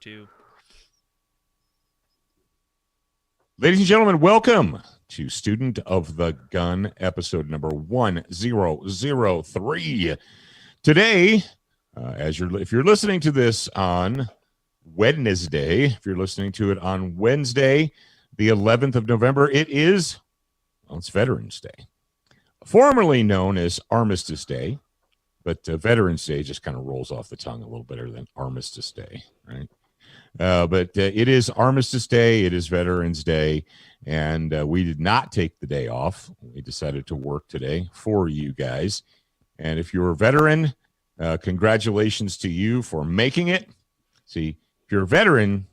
2. Ladies and gentlemen, welcome to Student of the Gun, episode number 1003. Today, if you're listening to this on Wednesday, if you're listening to it on Wednesday, the 11th of November, it's Veterans Day, formerly known as Armistice Day, but Veterans Day just kind of rolls off the tongue a little better than Armistice Day, right? But it is Armistice Day, it is Veterans Day, and we did not take the day off. We decided to work today for you guys. And if you're a veteran, congratulations to you for making it. See, if you're a veteran,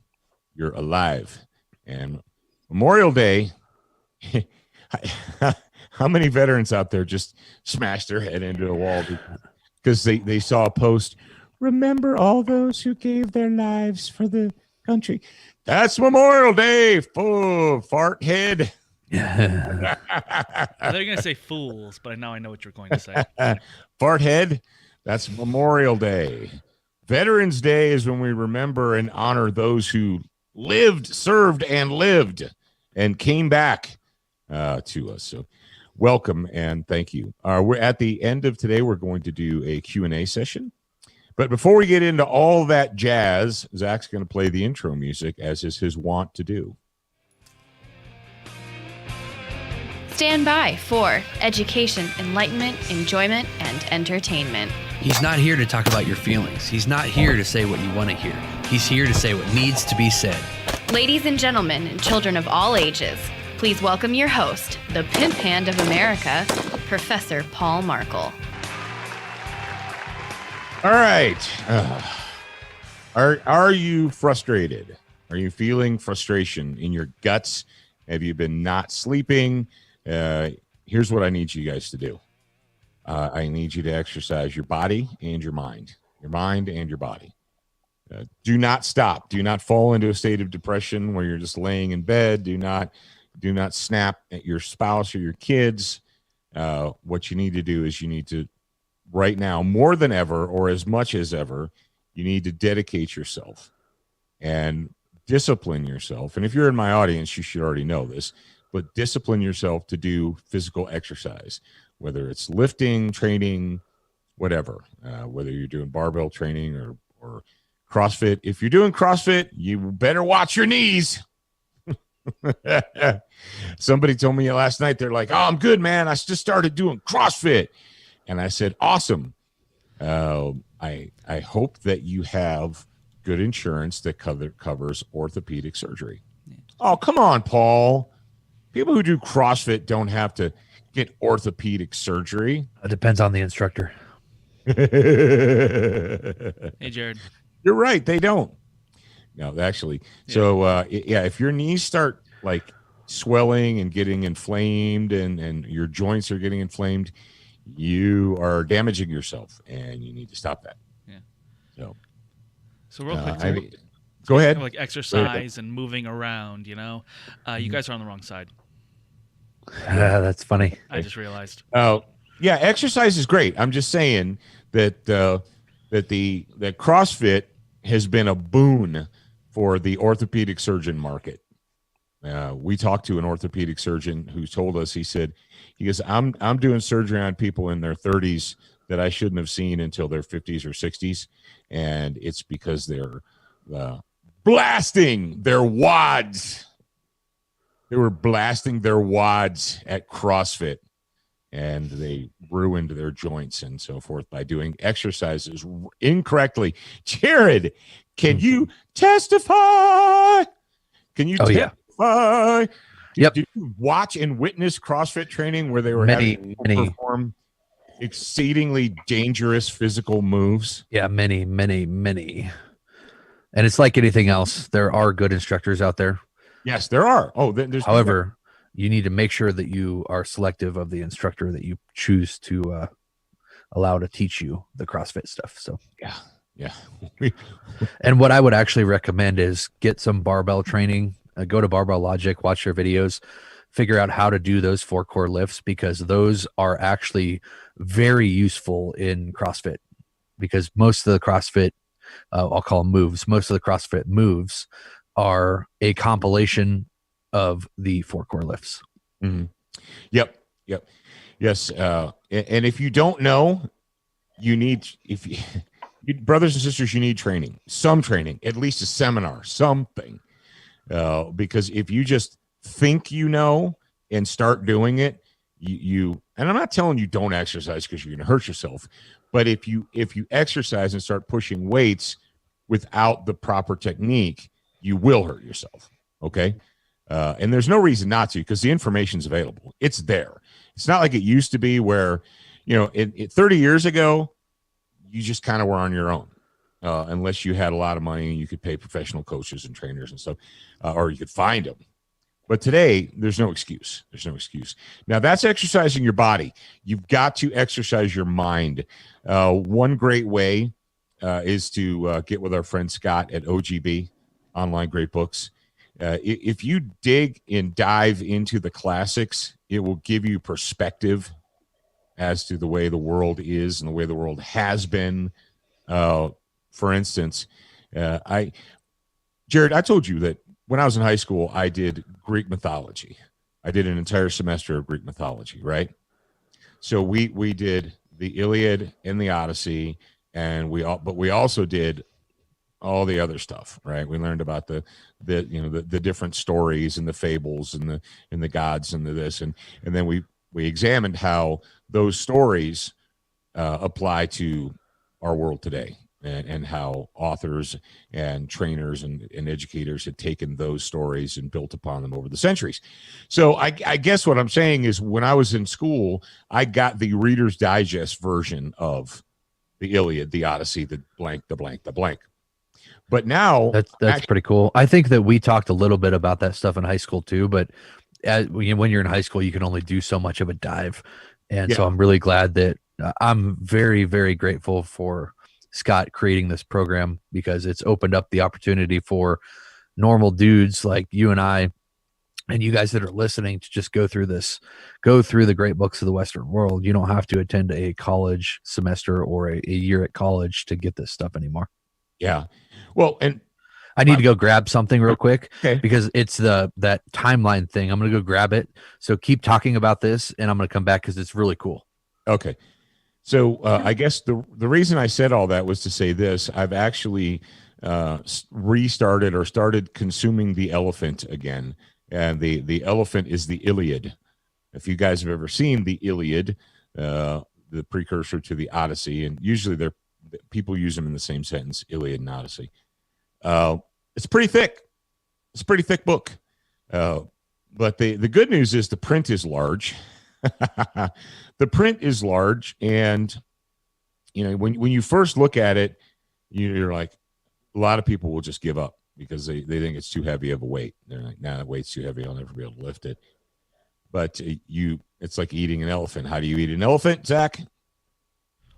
you're alive. And Memorial Day, how many veterans out there just smashed their head into a wall because they saw a post? Remember all those who gave their lives for the country. That's Memorial Day, fart head. I thought you were going to say fools, but now I know what you're going to say. Fart head, that's Memorial Day. Veterans Day is when we remember and honor those who served and came back to us. So welcome and thank you. We're at the end of today. We're going to do a Q&A session. But before we get into all that jazz, Zach's going to play the intro music, as is his wont to do. Stand by for education, enlightenment, enjoyment, and entertainment. He's not here to talk about your feelings. He's not here to say what you want to hear. He's here to say what needs to be said. Ladies and gentlemen, and children of all ages, please welcome your host, the pimp hand of America, Professor Paul Markle. All right. Are you frustrated? Are you feeling frustration in your guts? Have you been not sleeping? Here's what I need you guys to do. I need you to exercise your body and your mind and your body. Do not stop. Do not fall into a state of depression where you're just laying in bed. Do not snap at your spouse or your kids. What you need to do is you need to, right now, more than ever, or as much as ever, you need to dedicate yourself and discipline yourself. And if you're in my audience, you should already know this, but discipline yourself to do physical exercise, whether it's lifting, training, whatever, whether you're doing barbell training or CrossFit. If you're doing CrossFit, you better watch your knees. Somebody told me last night, they're like, "Oh, I'm good, man. I just started doing CrossFit." And I said, awesome. I hope that you have good insurance that covers orthopedic surgery. Yeah. Oh, come on, Paul. People who do CrossFit don't have to get orthopedic surgery. It depends on the instructor. Hey, Jared. You're right. They don't. No, actually. Yeah. So, if your knees start like swelling and getting inflamed and your joints are getting inflamed, you are damaging yourself, and you need to stop that. Yeah. So real quick, go ahead. Like exercise and moving around, you guys are on the wrong side. That's funny. I just realized. Oh, yeah, exercise is great. I'm just saying that that CrossFit has been a boon for the orthopedic surgeon market. We talked to an orthopedic surgeon who told us, he goes, I'm doing surgery on people in their 30s that I shouldn't have seen until their 50s or 60s. And it's because they're blasting their wads. They were blasting their wads at CrossFit, and they ruined their joints and so forth by doing exercises incorrectly. Jared, can you testify? Can you testify? Yeah. Yep. Did you watch and witness CrossFit training where they were having people perform exceedingly dangerous physical moves? Yeah, many. And it's like anything else. There are good instructors out there. Yes, there are. However, you need to make sure that you are selective of the instructor that you choose to allow to teach you the CrossFit stuff. So yeah. And what I would actually recommend is get some barbell training. Go to Barbell Logic, watch their videos, figure out how to do those 4 core lifts, because those are actually very useful in CrossFit, because most of the CrossFit I'll call them moves. Most of the CrossFit moves are a compilation of the 4 core lifts. Mm-hmm. Yep. Yes. And if you don't know, brothers and sisters, you need training, some training, at least a seminar, something. Because if you just think you know and start doing it, and I'm not telling you don't exercise because you're going to hurt yourself, but if you exercise and start pushing weights without the proper technique, you will hurt yourself. Okay. And there's no reason not to, because the information's available. It's there. It's not like it used to be where, 30 years ago, you just kind of were on your own, unless you had a lot of money and you could pay professional coaches and trainers and stuff, or you could find them. But today, there's no excuse. Now, that's exercising your body. You've got to exercise your mind. One great way is to get with our friend Scott at OGB, Online Great Books. If you dig and dive into the classics, it will give you perspective as to the way the world is and the way the world has been. For instance, Jared, I told you that when I was in high school, I did Greek mythology. I did an entire semester of Greek mythology, right? So we did the Iliad and the Odyssey, and we also did all the other stuff, right? We learned about the different stories and the fables and the gods and this, and then we examined how those stories apply to our world today. And how authors and trainers and educators had taken those stories and built upon them over the centuries. So I guess what I'm saying is, when I was in school, I got the Reader's Digest version of the Iliad, the Odyssey, the blank, the blank, the blank. But now that's pretty cool. I think that we talked a little bit about that stuff in high school too, but when you're in high school, you can only do so much of a dive. And so I'm really glad that I'm very, very grateful for Scott creating this program, because it's opened up the opportunity for normal dudes like you and I and you guys that are listening to just go through the great books of the Western world. You don't have to attend a college semester or a year at college to get this stuff anymore. Yeah. Well, and I need to go grab something real quick, okay, because it's that timeline thing. I'm going to go grab it. So keep talking about this and I'm going to come back because it's really cool. Okay. So I guess the reason I said all that was to say this. I've actually restarted or started consuming the elephant again. And the elephant is the Iliad. If you guys have ever seen the Iliad, the precursor to the Odyssey, and usually people use them in the same sentence, Iliad and Odyssey. It's pretty thick. It's a pretty thick book. But the good news is the print is large. The print is large, and when you first look at it, you're like, a lot of people will just give up because they think it's too heavy of a weight. They're like, nah, that weight's too heavy, I'll never be able to lift it. But it's like eating an elephant. How do you eat an elephant, Zach?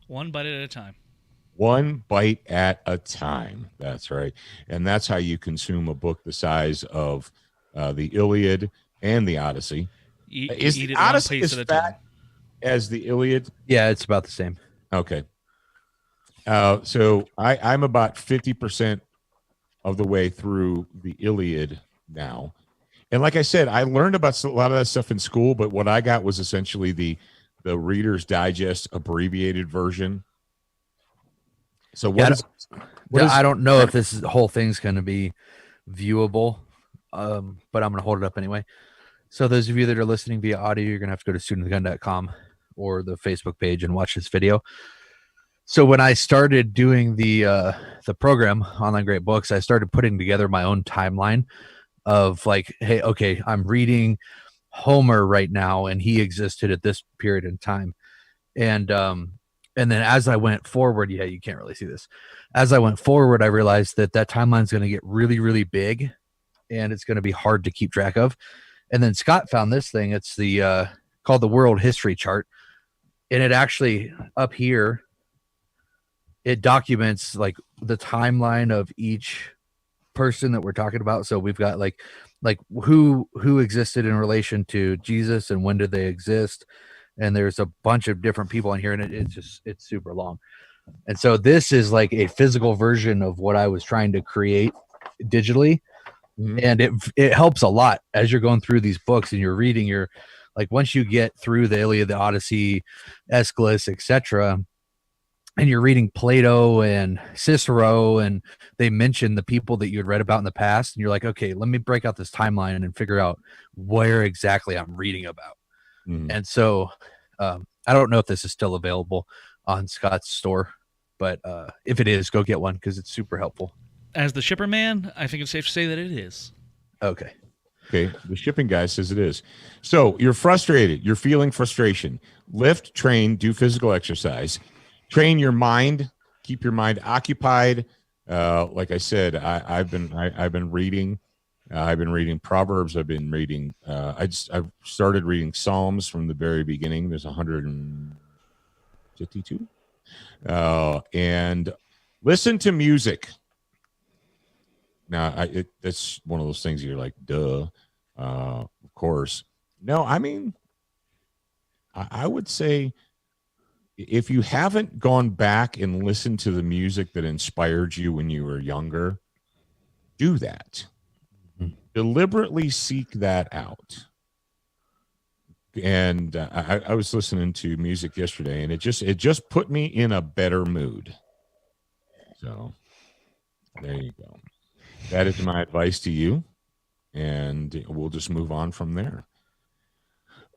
One bite at a time. One bite at a time. That's right. And that's how you consume a book the size of the Iliad and the Odyssey. Is eat the it Odyssey one piece as at a fat time. as the Iliad? Yeah, it's about the same. Okay. So I'm about 50% of the way through the Iliad now. And like I said, I learned about a lot of that stuff in school, but what I got was essentially the Reader's Digest abbreviated version. So I don't know if this whole thing's going to be viewable, but I'm going to hold it up anyway. So those of you that are listening via audio, you're going to have to go to studentgun.com or the Facebook page and watch this video. So when I started doing the program, Online Great Books, I started putting together my own timeline of like, hey, okay, I'm reading Homer right now, and he existed at this period in time. And then as I went forward, yeah, you can't really see this. As I went forward, I realized that timeline is going to get really, really big, and it's going to be hard to keep track of. And then Scott found this thing. It's the called the World History Chart, and it actually up here, it documents like the timeline of each person that we're talking about. So we've got like who existed in relation to Jesus and when did they exist, and there's a bunch of different people in here, and it's super long. And so this is like a physical version of what I was trying to create digitally. Mhm. And it helps a lot as you're going through these books and you're reading your, like, once you get through the Iliad, the Odyssey, Aeschylus, etc., and you're reading Plato and Cicero, and they mention the people that you had read about in the past, and you're like, okay, let me break out this timeline and figure out where exactly I'm reading about. Mhm. And so I don't know if this is still available on Scott's store, but if it is, go get one because it's super helpful. As the shipper man, I think it's safe to say that it is. Okay. Okay, the shipping guy says it is. So you're frustrated. You're feeling frustration. Lift, train, do physical exercise. Train your mind. Keep your mind occupied. Like I said, I've been reading. I've been reading Proverbs. I've been reading. I've started reading Psalms from the very beginning. There's 152. And listen to music. Now, that's one of those things you're like, duh, of course. No, I mean, I would say if you haven't gone back and listened to the music that inspired you when you were younger, do that. Mhm. Deliberately seek that out. And I was listening to music yesterday, and it just put me in a better mood. So there you go. That is my advice to you, and we'll just move on from there.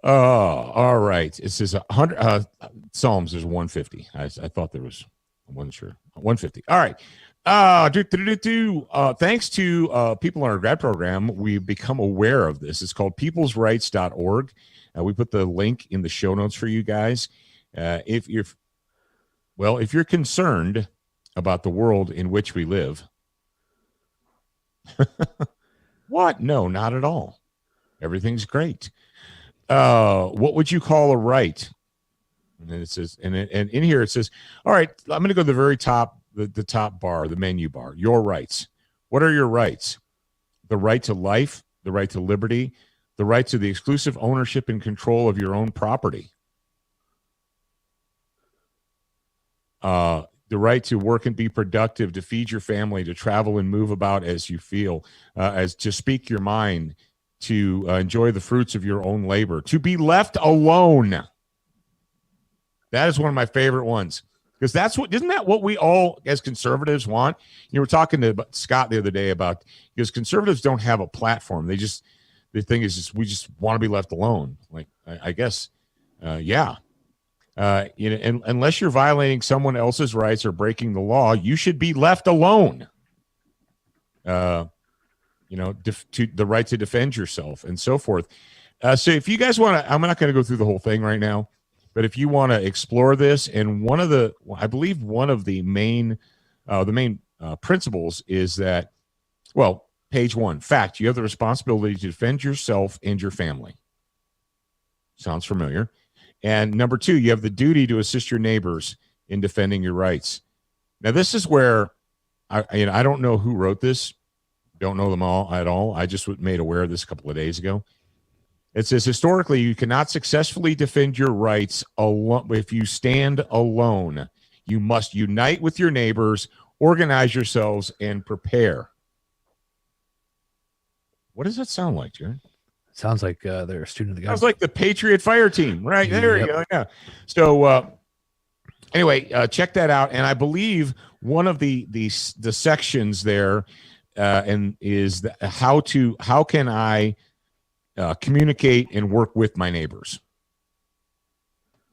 All right. It says 100 Psalms. There's 150. I thought there was. I wasn't sure. 150. All right. Thanks to people in our grad program, we've become aware of this. It's called peoplesrights.org. We put the link in the show notes for you guys. If you're concerned about the world in which we live, what? No, not at all. Everything's great. What would you call a right? And then it says, and in here it says, all right, I'm going to go to the very top, the top bar, the menu bar. Your rights. What are your rights? The right to life, the right to liberty, the right to the exclusive ownership and control of your own property. The right to work and be productive, to feed your family, to travel and move about as you feel, as to speak your mind, to enjoy the fruits of your own labor, to be left alone. That is one of my favorite ones, because isn't that what we all as conservatives want? You know, we're talking to Scott the other day about, because conservatives don't have a platform. The thing is just, we just want to be left alone. Like, I guess, yeah. And unless you're violating someone else's rights or breaking the law, you should be left alone. To the right to defend yourself and so forth. So if you guys want to, I'm not going to go through the whole thing right now, but if you want to explore this, and I believe one of the main principles is that, well, page 1, fact, you have the responsibility to defend yourself and your family. Sounds familiar. And number 2, you have the duty to assist your neighbors in defending your rights. Now, this is where I don't know who wrote this. Don't know them all at all. I just was made aware of this a couple of days ago. It says, historically, you cannot successfully defend your rights alone. If you stand alone, you must unite with your neighbors, organize yourselves, and prepare. What does that sound like, Jared? Sounds like they're a student of the gun. Sounds like the Patriot Fire Team, right? There you go. Yeah. So anyway, check that out. And I believe one of the sections there and is how can I communicate and work with my neighbors.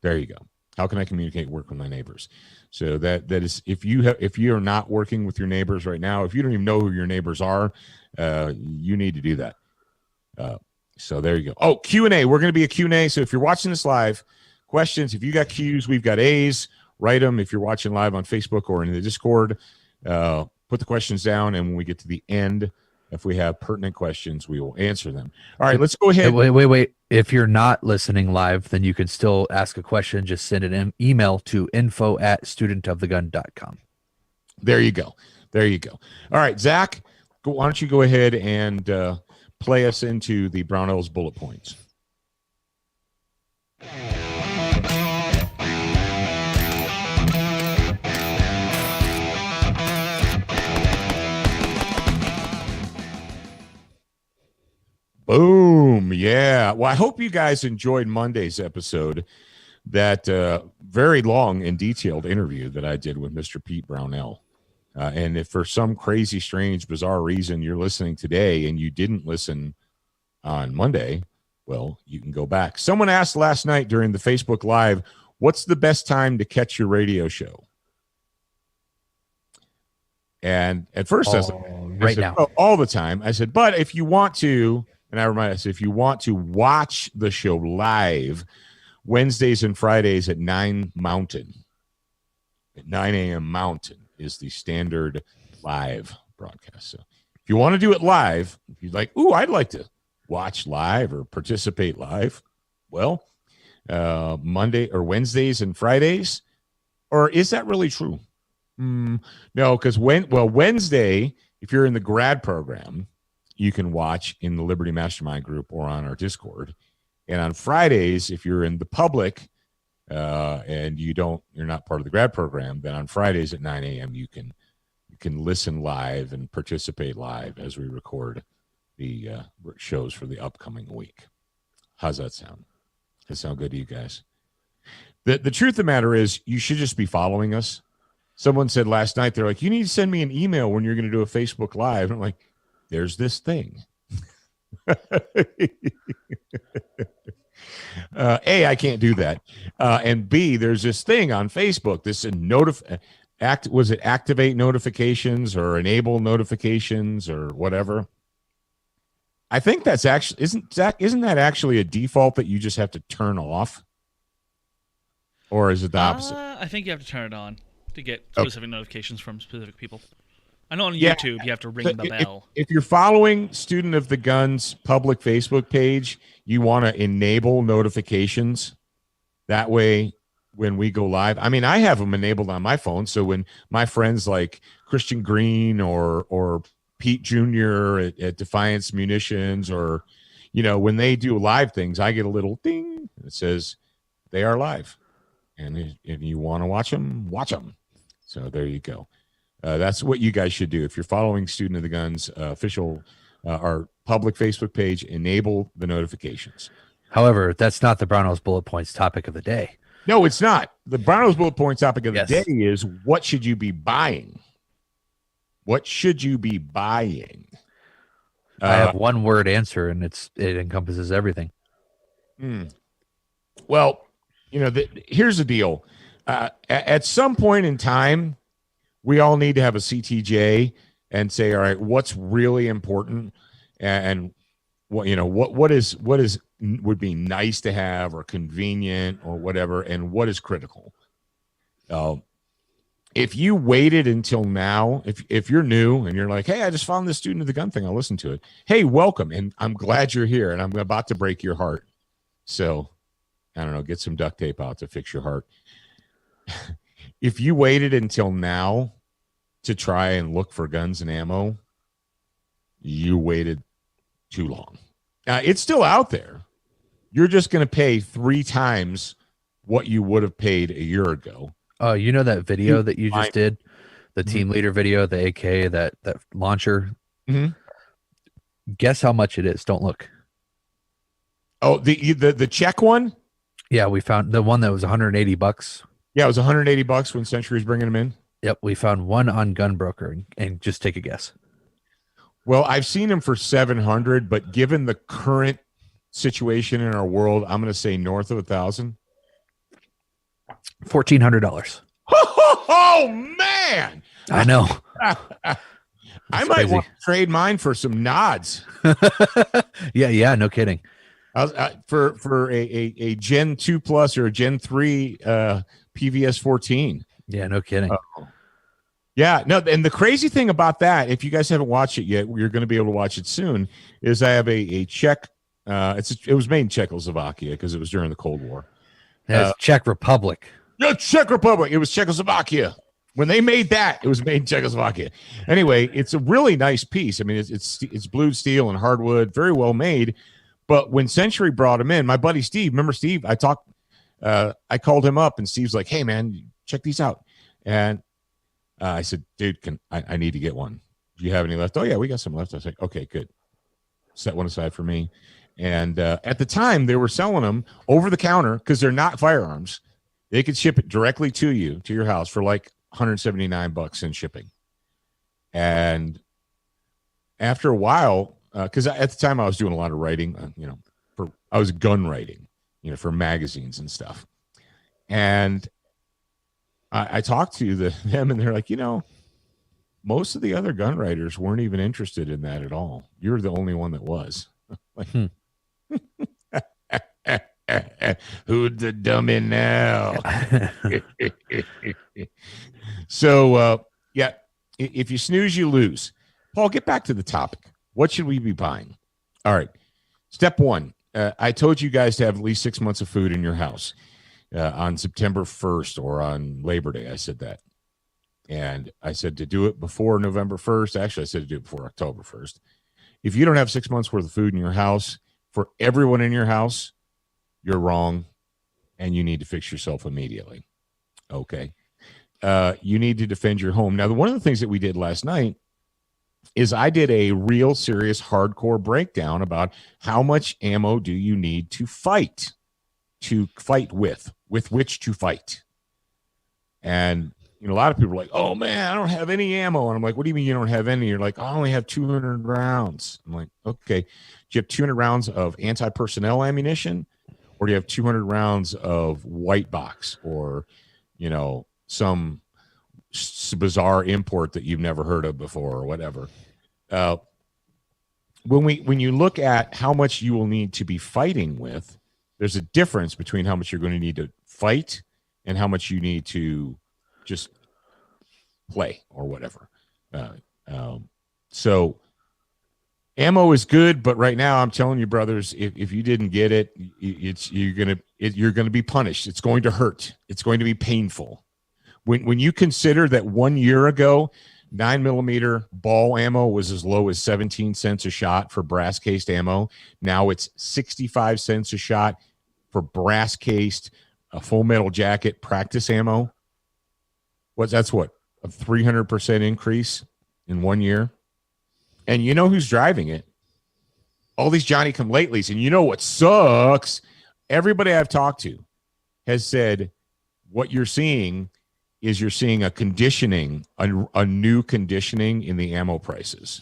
There you go. How can I communicate and work with my neighbors? So that is, if you are not working with your neighbors right now, if you don't even know who your neighbors are, you need to do that. So there you go. Oh, Q&A. We're going to be a Q&A. So if you're watching this live, questions, if you got Q's, we've got A's, write them. If you're watching live on Facebook or in the Discord, put the questions down. And when we get to the end, if we have pertinent questions, we will answer them. All right, let's go ahead. Wait. If you're not listening live, then you can still ask a question. Just send an email to info@studentofthegun.com. There you go. All right, Zach, why don't you go ahead and play us into the Brownells bullet points. Boom. Yeah. Well, I hope you guys enjoyed Monday's episode, that very long and detailed interview that I did with Mr. Pete Brownell. And if for some crazy, strange, bizarre reason you're listening today and you didn't listen on Monday, well, you can go back. Someone asked last night during the Facebook Live, what's the best time to catch your radio show? And at first I said, now. Oh, all the time. I said, but if you want to, and I remind us, if you want to watch the show live, Wednesdays and Fridays at 9 Mountain, at 9 a.m. Mountain is the standard live broadcast. So if you want to do it live, if you're like, ooh, I'd like to watch live or participate live, well, Monday or Wednesdays and Fridays, or is that really true? No, because Wednesday, if you're in the grad program, you can watch in the Liberty Mastermind group or on our Discord. And on Fridays, if you're in the public and you're not part of the grad program, then on Fridays at 9 a.m. you can listen live and participate live as we record the shows for the upcoming week. How's that sound? Does that sound good to you guys? The truth of the matter is, you should just be following us. Someone said last night, they're like, you need to send me an email when you're going to do a Facebook Live. And I'm like, there's this thing. A, I can't do that. And B, there's this thing on Facebook. This was it activate notifications or enable notifications or whatever? I think that's actually isn't that actually a default that you just have to turn off? Or is it the opposite? I think you have to turn it on to get specific notifications from specific people. I know on YouTube you have to ring the bell. If you're following Student of the Gun's public Facebook page, you want to enable notifications. That way, when we go live, I mean, I have them enabled on my phone. So when my friends like Christian Green or Pete Jr. at Defiance Munitions, or, when they do live things, I get a little ding that says they are live. And if you want to watch them, watch them. So there you go. That's what you guys should do. If you're following Student of the Gun's official, our public Facebook page, enable the notifications. However, that's not the Brownells Bullet Points topic of the day. No, it's not. The Brownells Bullet Points topic of the day is, what should you be buying? What should you be buying? I have one word answer, and it encompasses everything. Well, here's the deal. At some point in time, we all need to have a CTJ and say, all right, what's really important, and what would be nice to have or convenient or whatever, and what is critical. If you waited until now, if you're new and you're like, hey, I just found this Student of the Gun thing, I'll listen to it. Hey, welcome, and I'm glad you're here, and I'm about to break your heart. So, I don't know, get some duct tape out to fix your heart. If you waited until now to try and look for guns and ammo, you waited too long. It's still out there. You're just going to pay 3 times what you would have paid a year ago. You know that video that you just did, the team leader video, the AK, that launcher. Mm-hmm. Guess how much it is? Don't look. Oh, the check one? Yeah, we found the one that was $180. Yeah, it was $180 when Century's bringing them in. Yep, we found one on Gunbroker, and just take a guess. Well, I've seen them for $700, but given the current situation in our world, I'm going to say north of $1,000. $1,400. Oh man! I know. I might want to trade mine for some nods. Yeah, no kidding. For a Gen 2 Plus or a Gen 3 PVS 14. Yeah, no kidding. Yeah, no, and the crazy thing about that, if you guys haven't watched it yet, you're going to be able to watch it soon, is I have a Czech, it was made in Czechoslovakia because it was during the Cold War. Yeah, it's Czech Republic. No, Czech Republic. It was Czechoslovakia. When they made that, it was made in Czechoslovakia. Anyway, it's a really nice piece. I mean, it's blued steel and hardwood, very well made. But when Century brought him in, my buddy Steve, remember Steve? I called him up, and Steve's like, "Hey man, check these out." And I said, "Dude, I need to get one. Do you have any left?" "Oh yeah, we got some left." I was like, "Okay, good." set one aside for me. And at the time, they were selling them over the counter because they're not firearms. They could ship it directly to you, to your house, for like $179 in shipping. And after a while, because at the time I was doing a lot of writing, I was gun writing, for magazines and stuff. And I talked to them, and they're like, most of the other gun writers weren't even interested in that at all. You're the only one that was. Like, who's the dummy now? So, yeah, if you snooze, you lose. Paul, get back to the topic. What should we be buying? All right. Step one. I told you guys to have at least 6 months of food in your house on September 1st or on Labor Day. I said that. And I said to do it before November 1st. Actually, I said to do it before October 1st. If you don't have 6 months worth of food in your house, for everyone in your house, you're wrong, and you need to fix yourself immediately. Okay. You need to defend your home. Now, one of the things that we did last night is I did a real serious hardcore breakdown about how much ammo do you need to fight with which to fight. And a lot of people are like, oh man, I don't have any ammo. And I'm like, what do you mean you don't have any? You're like, I only have 200 rounds. I'm like, okay. Do you have 200 rounds of anti-personnel ammunition, or do you have 200 rounds of white box, or, some bizarre import that you've never heard of before, or whatever? When you look at how much you will need to be fighting with, there's a difference between how much you're going to need to fight and how much you need to just play or whatever. So ammo is good, but right now I'm telling you, brothers, if you didn't get it, you're gonna be punished. It's going to hurt. It's going to be painful. When you consider that 1 year ago, 9mm ball ammo was as low as 17 cents a shot for brass cased ammo. Now it's 65 cents a shot for brass cased full metal jacket practice ammo. That's what, a 300% increase in 1 year. And you know who's driving it? All these Johnny-come-latelys. And you know what sucks? Everybody I've talked to has said what you're seeing is you're seeing a conditioning, a new conditioning in the ammo prices.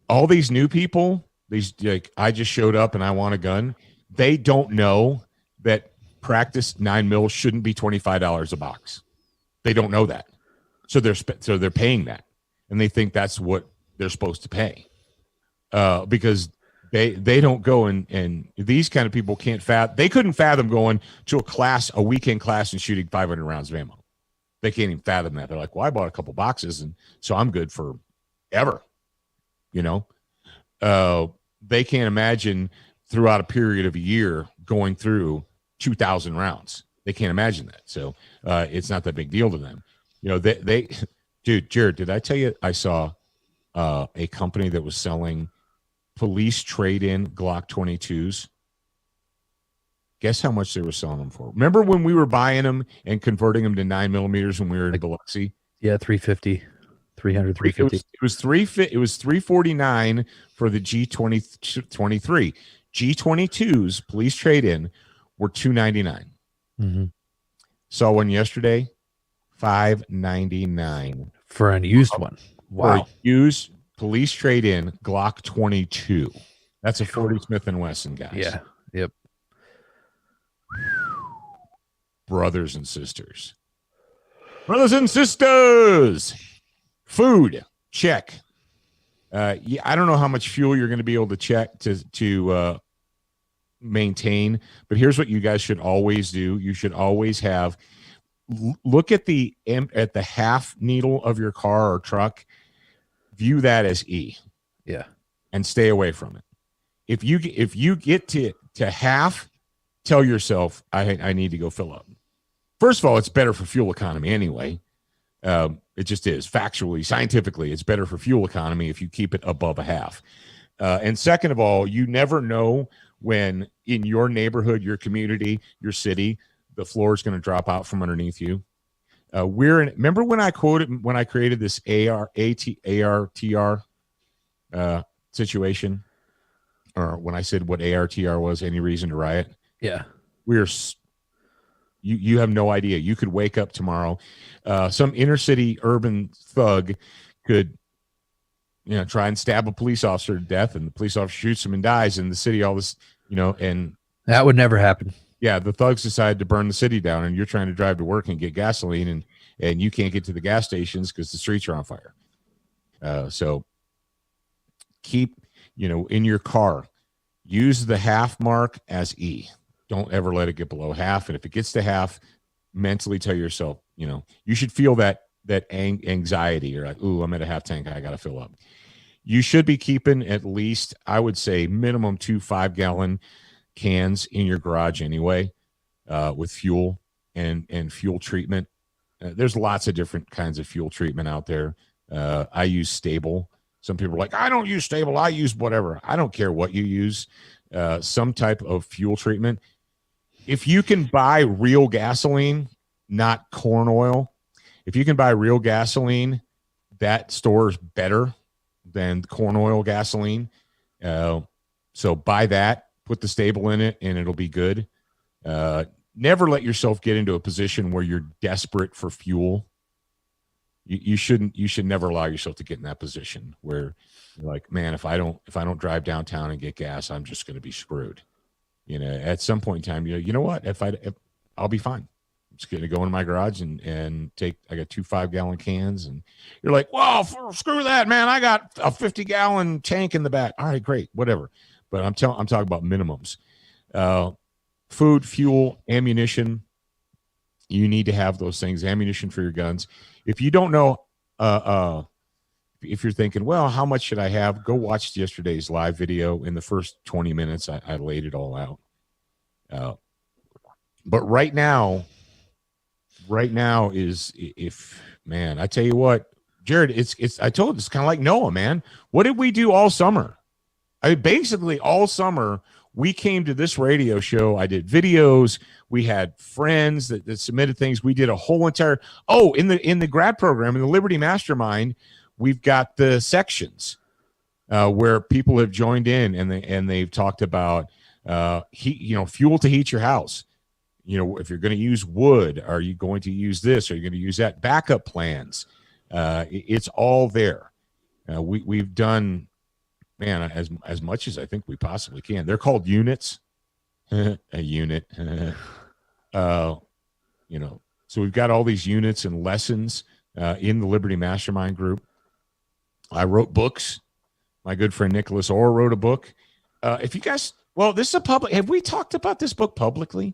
All these new people, I just showed up and I want a gun. They don't know that practice 9mm shouldn't be $25 a box. They don't know that. So they're paying that. And they think that's what they're supposed to pay. Because they don't go and these kind of people they couldn't fathom going to a weekend class and shooting 500 rounds of ammo. They can't even fathom that. They're like, well, I bought a couple boxes and so I'm good for ever. They can't imagine throughout a period of a year going through 2,000 rounds. They can't imagine that. So it's not that big deal to them. Dude, Jared, did I tell you I saw a company that was selling police trade-in Glock 22s? Guess how much they were selling them for? Remember when we were buying them and converting them to 9mm when we were in Biloxi? Yeah, 350, 300, 350. It was $349 for the G23. G22s police trade-in were $299. Mm-hmm. Saw one yesterday, $599 for an used one. Wow. For a used police trade-in Glock 22. That's a 40 Smith & Wesson, guys. Yeah. Yep. Brothers and sisters. Food, check. I don't know how much fuel you're going to be able to check to maintain, but here's what you guys should always do. You should always look at the half needle of your car or truck. View that as E. Yeah. And stay away from it. If you get to half, tell yourself, I need to go fill up. First of all, it's better for fuel economy anyway. It just is. Factually, scientifically, it's better for fuel economy if you keep it above a half. And second of all, you never know when in your neighborhood, your community, your city, the floor is going to drop out from underneath you. Remember when I created this ARTR situation, or when I said what ARTR was, any reason to riot. Yeah. You have no idea. You could wake up tomorrow. Some inner city urban thug could, try and stab a police officer to death, and the police officer shoots him and dies in the city. All this, and that would never happen. Yeah, the thugs decide to burn the city down, and you're trying to drive to work and get gasoline, and you can't get to the gas stations because the streets are on fire. So keep, in your car, use the half mark as E. Don't ever let it get below half. And if it gets to half, mentally tell yourself, you should feel that anxiety. You're like, ooh, I'm at a half tank. I got to fill up. You should be keeping at least, I would say, minimum 2 5-gallon cans in your garage anyway, with fuel and fuel treatment. There's lots of different kinds of fuel treatment out there. I use Stable. Some people are like, I don't use Stable. I use whatever. I don't care what you use. Some type of fuel treatment. If you can buy real gasoline, not corn oil, if you can buy real gasoline, that store is better than corn oil gasoline. So buy that, put the Stable in it, and it'll be good. Never let yourself get into a position where you're desperate for fuel. You should never allow yourself to get in that position where you're like, man, if I don't drive downtown and get gas, I'm just going to be screwed. At some point in time, you know what? If I'll be fine. I'm just going to go in my garage and I got 2 5-gallon cans, and you're like, well, screw that, man. I got a 50-gallon tank in the back. All right, great, whatever. But I'm talking about minimums. Food, fuel, ammunition. You need to have those things. Ammunition for your guns. If you don't know, if you're thinking, well, how much should I have? Go watch yesterday's live video. In the first 20 minutes, I laid it all out. But right now is, man, I tell you what, Jared, I told you, it's kind of like Noah, man. What did we do all summer? Basically all summer, we came to this radio show. I did videos. We had friends that submitted things. We did a whole entire, in the grad program, in the Liberty Mastermind, we've got the sections where people have joined in, and they've talked about fuel to heat your house. If you're going to use wood, are you going to use this? Are you going to use that? Backup plans. It's all there. We've done, man, as much as I think we possibly can. They're called units. A unit. So we've got all these units and lessons in the Liberty Mastermind group. I wrote books. My good friend Nicholas Orr wrote a book. If you guys, this is a public. Have we talked about this book publicly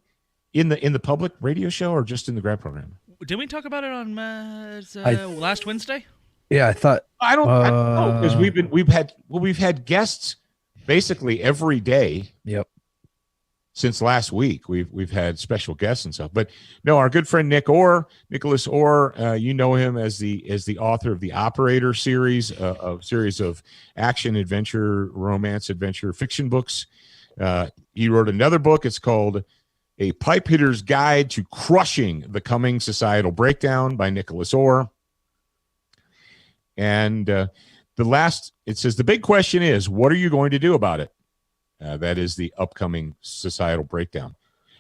in the public radio show, or just in the grad program? Didn't we talk about it on last Wednesday? Yeah, I thought. I don't know, because we've had guests basically every day. Yep. Since last week, we've had special guests and stuff. But no, our good friend Nicholas Orr, you know him as the author of the Operator series, a series of action, adventure, romance, adventure, fiction books. He wrote another book. It's called A Pipe Hitter's Guide to Crushing the Coming Societal Breakdown by Nicholas Orr. And it says, the big question is, what are you going to do about it? That is the upcoming societal breakdown.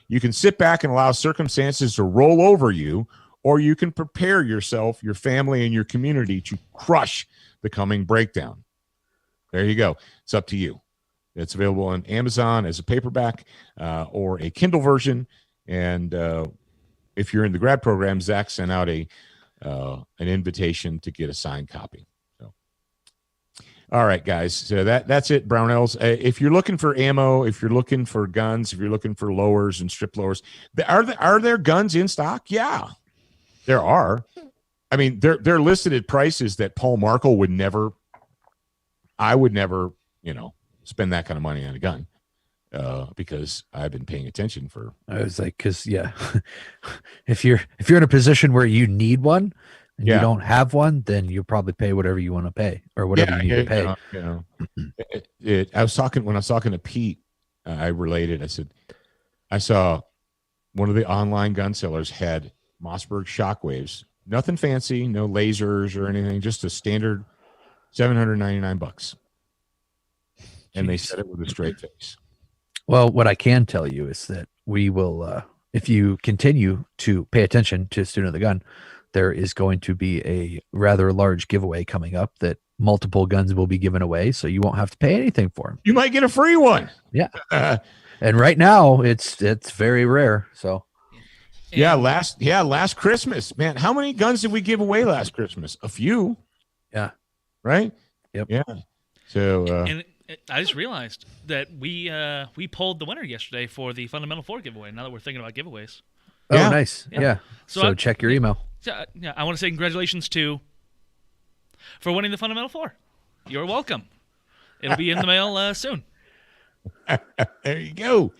You can sit back and allow circumstances to roll over you, or you can prepare yourself, your family, and your community to crush the coming breakdown. There you go. It's up to you. It's available on Amazon as a paperback or a Kindle version. And if you're in the grad program, Zach sent out an invitation to get a signed copy. All right, guys. So that's it, Brownells. If you're looking for ammo, if you're looking for guns, if you're looking for lowers and strip lowers, are there guns in stock? Yeah, there are. I mean, they're listed at prices that Paul Markle would never. I would never, spend that kind of money on a gun because I've been paying attention for. I was like, because if you're in a position where you need one. And you don't have one, then you probably pay whatever you want to pay or whatever you need to pay. I was talking to Pete. I related. I said, I saw one of the online gun sellers had Mossberg Shockwaves. Nothing fancy, no lasers or anything, just a standard $799. and they said it with a straight face. Well, what I can tell you is that we will, if you continue to pay attention to Student of the Gun, there is going to be a rather large giveaway coming up that multiple guns will be given away, so you won't have to pay anything for them. You might get a free one. Yeah. And right now it's very rare. So last Christmas, man, how many guns did we give away last Christmas? A few. Yeah. Right? Yep. Yeah. So and I just realized that we polled the winner yesterday for the Fundamental 4 giveaway. Now that we're thinking about giveaways. Oh, Yeah. nice. Yeah. So check your email. Yeah, I want to say congratulations for winning the Fundamental 4. You're welcome. It'll be in the mail soon. There you go.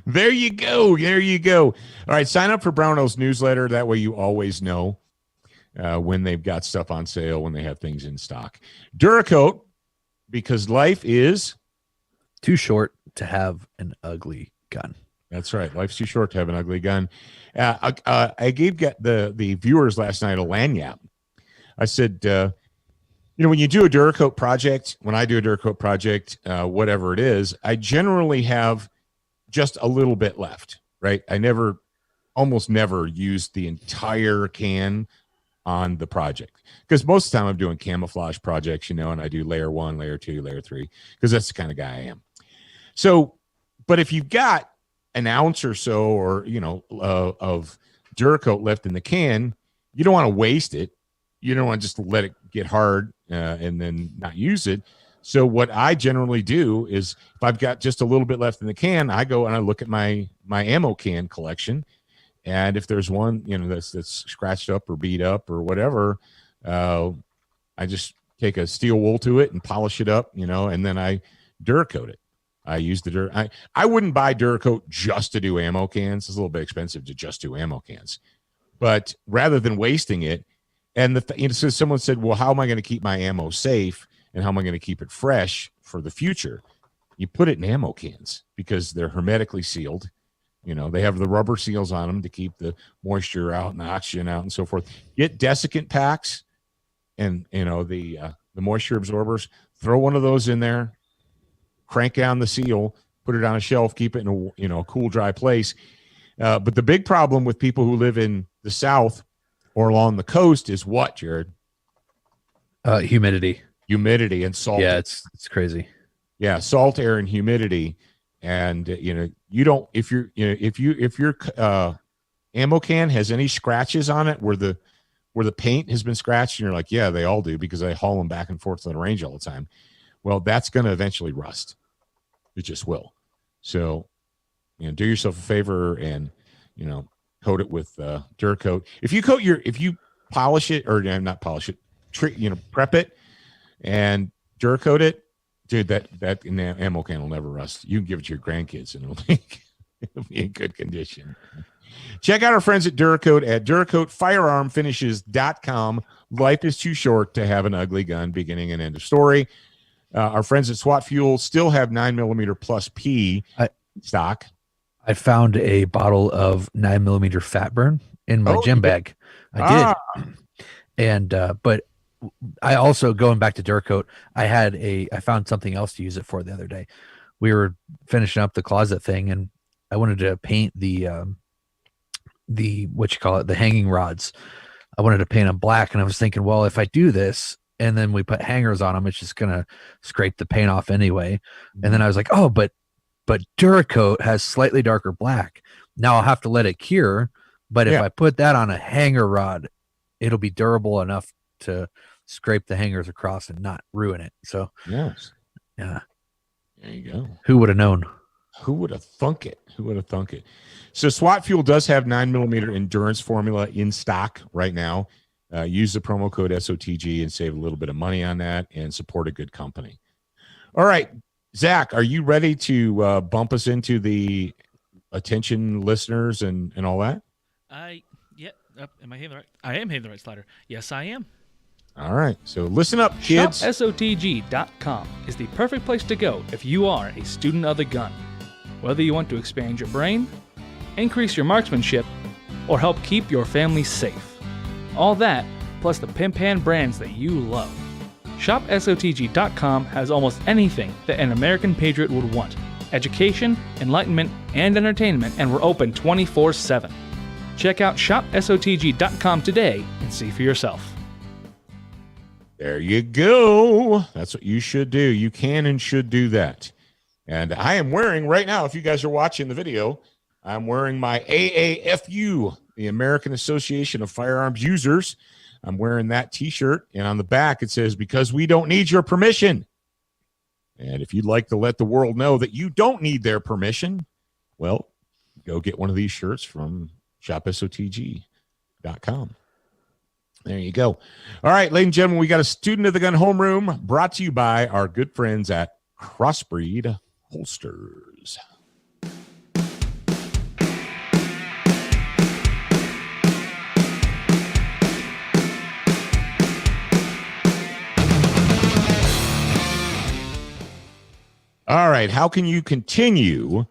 There you go. There you go. All right, sign up for Brownell's newsletter. That way you always know when they've got stuff on sale, when they have things in stock. Duracoat, because life is too short to have an ugly gun. That's right. Life's too short to have an ugly gun. I gave the viewers last night a lanyard. I said, when you do a Duracoat project, when I do a Duracoat project, whatever it is, I generally have just a little bit left, right? I almost never use the entire can on the project, because most of the time I'm doing camouflage projects, and I do layer 1, layer 2, layer 3, because that's the kind of guy I am. So, but if you've got an ounce or so, or of Duracoat left in the can, you don't want to waste it. You don't want to just let it get hard and then not use it. So what I generally do is, if I've got just a little bit left in the can, I go and I look at my ammo can collection, and if there's one that's scratched up or beat up or whatever, I just take a steel wool to it and polish it up, and then I Duracoat it. I use the I wouldn't buy Duracoat just to do ammo cans. It's a little bit expensive to just do ammo cans, but rather than wasting it, and so someone said, well, how am I going to keep my ammo safe, and how am I going to keep it fresh for the future? You put it in ammo cans, because they're hermetically sealed. They have the rubber seals on them to keep the moisture out and the oxygen out and so forth. Get desiccant packs and the moisture absorbers. Throw one of those in there. Crank down the seal, put it on a shelf, keep it in a cool, dry place. But the big problem with people who live in the South or along the coast is what, Jared? Humidity and salt. Yeah, it's crazy. Yeah, salt, air, and humidity. And you don't, if your ammo can has any scratches on it where the paint has been scratched, and you're like, yeah, they all do, because I haul them back and forth to the range all the time. Well, that's going to eventually rust. It just will. So, do yourself a favor and, coat it with Duracoat. If you polish it, or not polish it, prep it and Duracoat it, dude, that ammo can will never rust. You can give it to your grandkids and it'll be in good condition. Check out our friends at Duracoat at DuracoatFirearmFinishes.com. Life is too short to have an ugly gun. Beginning and end of story. Our friends at SWAT Fuel still have 9mm plus P stock. I found a bottle of 9mm fat burn in my gym bag. I did. And, but I also, going back to Duracoat, I found something else to use it for the other day. We were finishing up the closet thing, and I wanted to paint the hanging rods. I wanted to paint them black, and I was thinking, well, if I do this and then we put hangers on them, it's just going to scrape the paint off anyway. And then I was like, oh, but Duracoat has slightly darker black. Now I'll have to let it cure. But if I put that on a hanger rod, it'll be durable enough to scrape the hangers across and not ruin it. So, yes. Yeah. There you go. Who would have known? Who would have thunk it? So SWAT Fuel does have 9mm endurance formula in stock right now. Use the promo code SOTG and save a little bit of money on that and support a good company. All right, Zach, are you ready to bump us into the attention listeners and all that? Am I hitting the right? I am hitting the right slider. Yes, I am. All right, so listen up, kids. ShopSOTG.com is the perfect place to go if you are a student of the gun. Whether you want to expand your brain, increase your marksmanship, or help keep your family safe. All that, plus the Pimpan brands that you love. ShopSOTG.com has almost anything that an American patriot would want: education, enlightenment, and entertainment, and we're open 24/7. Check out ShopSOTG.com today and see for yourself. There you go. That's what you should do. You can and should do that. And I am wearing right now, if you guys are watching the video, I'm wearing my AAFU, the American Association of Firearms Users. I'm wearing that t-shirt, and on the back it says, "Because we don't need your permission." And if you'd like to let the world know that you don't need their permission, well, go get one of these shirts from shopsotg.com. There you go. All right, ladies and gentlemen, we got a Student of the Gun homeroom brought to you by our good friends at Crossbreed Holsters. All right, how can you continue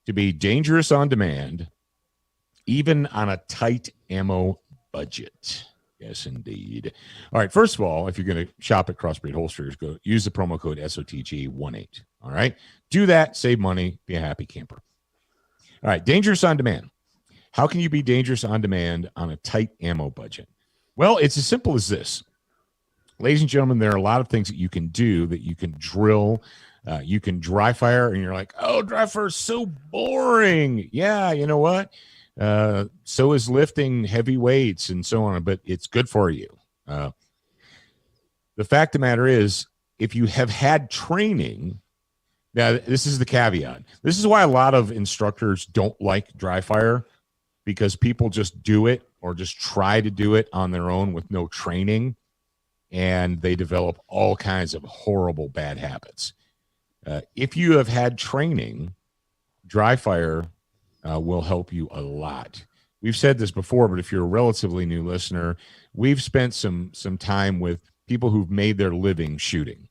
to be dangerous on demand, even on a tight ammo budget? Yes, indeed. All right, first of all, if you're going to shop at Crossbreed Holsters, go use the promo code SOTG18. All right, do that, save money, be a happy camper. All right, dangerous on demand. How can you be dangerous on demand on a tight ammo budget? Well, it's as simple as this. Ladies and gentlemen, there are a lot of things that you can do, that you can drill. You can dry fire, and you're like, oh, dry fire is so boring. Yeah, you know what? So is lifting heavy weights and so on, but it's good for you. The fact of the matter is, if you have had training, now this is the caveat. This is why a lot of instructors don't like dry fire, because people just do it or just try to do it on their own with no training, and they develop all kinds of horrible bad habits. If you have had training, dry fire will help you a lot. We've said this before, but if you're a relatively new listener, we've spent some time with people who've made their living shooting.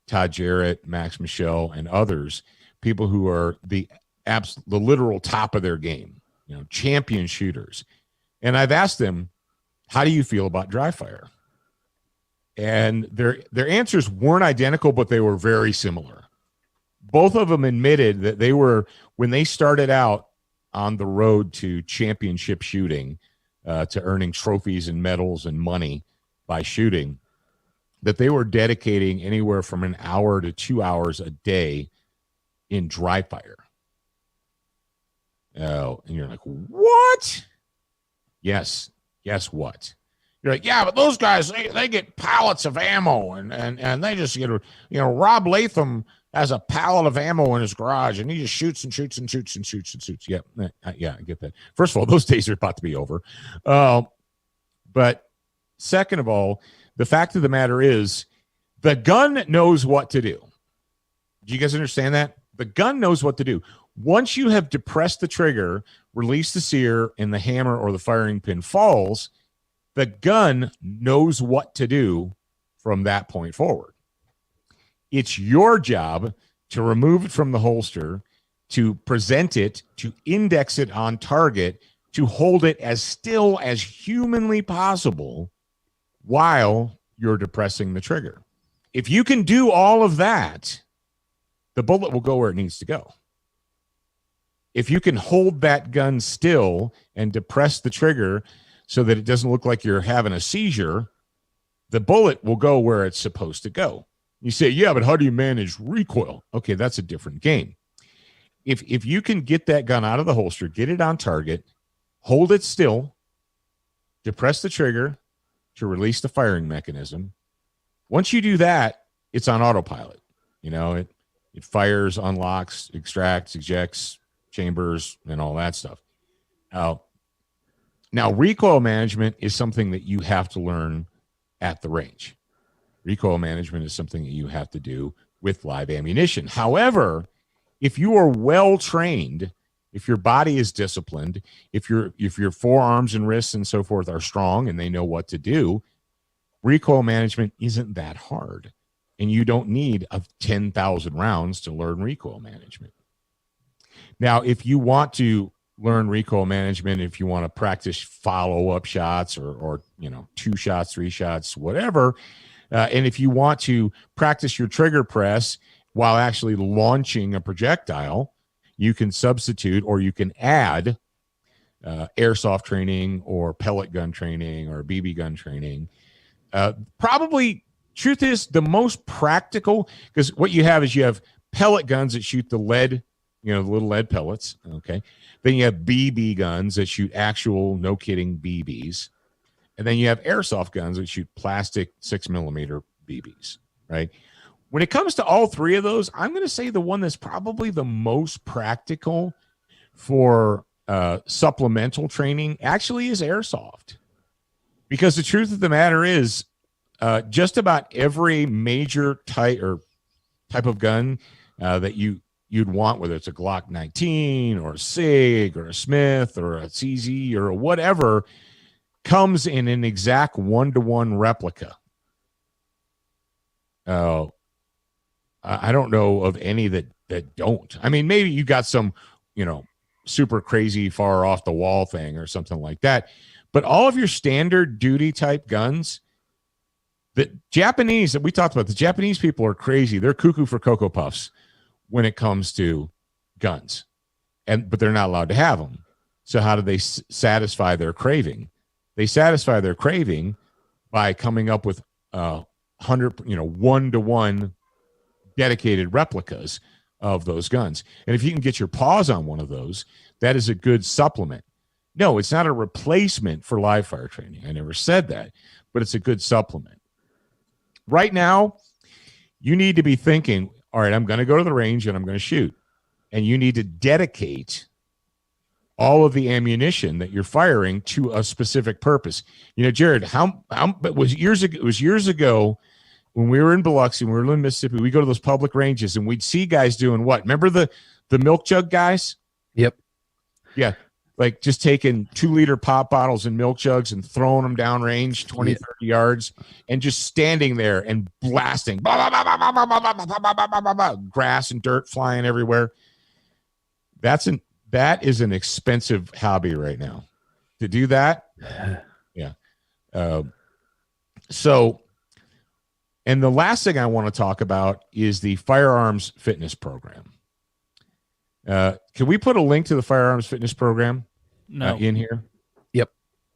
Todd Jarrett, Max Michelle, and others, people who are the literal top of their game, champion shooters. And I've asked them, how do you feel about dry fire? And their answers weren't identical, but they were very similar. Both of them admitted that when they started out on the road to championship shooting, to earning trophies and medals and money by shooting, that they were dedicating anywhere from an hour to 2 hours a day in dry fire. Oh, and you're like, what? Yes. Guess what? You're like, yeah, but those guys, they get pallets of ammo, and they just get, Rob Latham has a pallet of ammo in his garage, and he just shoots and shoots and shoots and shoots and shoots. Yeah, I get that. First of all, those days are about to be over. But second of all, the fact of the matter is, the gun knows what to do. Do you guys understand that? The gun knows what to do. Once you have depressed the trigger, release the sear, and the hammer or the firing pin falls, the gun knows what to do from that point forward. It's your job to remove it from the holster, to present it, to index it on target, to hold it as still as humanly possible while you're depressing the trigger. If you can do all of that, the bullet will go where it needs to go. If you can hold that gun still and depress the trigger so that it doesn't look like you're having a seizure, the bullet will go where it's supposed to go. You say, yeah, but how do you manage recoil? Okay, that's a different game. If you can get that gun out of the holster, get it on target, hold it still, depress the trigger to release the firing mechanism. Once you do that, it's on autopilot. It fires, unlocks, extracts, ejects, chambers, and all that stuff. Now, recoil management is something that you have to learn at the range. Recoil management is something that you have to do with live ammunition. However, if you are well trained, if your body is disciplined, if your forearms and wrists and so forth are strong and they know what to do, recoil management isn't that hard. And you don't need 10,000 rounds to learn recoil management. Now, if you want to learn recoil management, if you want to practice follow-up shots or 2 shots, 3 shots, whatever, And if you want to practice your trigger press while actually launching a projectile, you can substitute or you can add airsoft training or pellet gun training or BB gun training. Probably, truth is, the most practical, because what you have is you have pellet guns that shoot the lead, the little lead pellets. Okay. Then you have BB guns that shoot actual, no kidding, BBs. And then you have airsoft guns that shoot plastic 6mm BBs, right? When it comes to all three of those, I'm going to say the one that's probably the most practical for supplemental training actually is airsoft. Because the truth of the matter is, just about every major type of gun that you'd want, whether it's a Glock 19 or a SIG or a Smith or a CZ or whatever, comes in an exact 1-to-1 replica. I don't know of any that don't. I mean, maybe you got some, super crazy far off the wall thing or something like that. But all of your standard duty type guns, the Japanese that we talked about, the Japanese people are crazy. They're cuckoo for Cocoa Puffs when it comes to guns, but they're not allowed to have them. So how do they satisfy their craving? They satisfy their craving by coming up with 1-to-1 dedicated replicas of those guns. And if you can get your paws on one of those, that is a good supplement. No, it's not a replacement for live fire training. I never said that, but it's a good supplement. Right now, you need to be thinking, all right, I'm going to go to the range and I'm going to shoot. And you need to dedicate all of the ammunition that you're firing to a specific purpose. Jared, it was years ago when we were in Biloxi, when we were in Mississippi, we go to those public ranges and we'd see guys doing what? Remember the milk jug guys? Yep. Yeah. Like just taking 2-liter pop bottles and milk jugs and throwing them down range 20, 30 yards and just standing there and blasting. Grass and dirt flying everywhere. That is an expensive hobby right now. To do that, yeah. And the last thing I want to talk about is the firearms fitness program. Can we put a link to the firearms fitness program in here? Yep.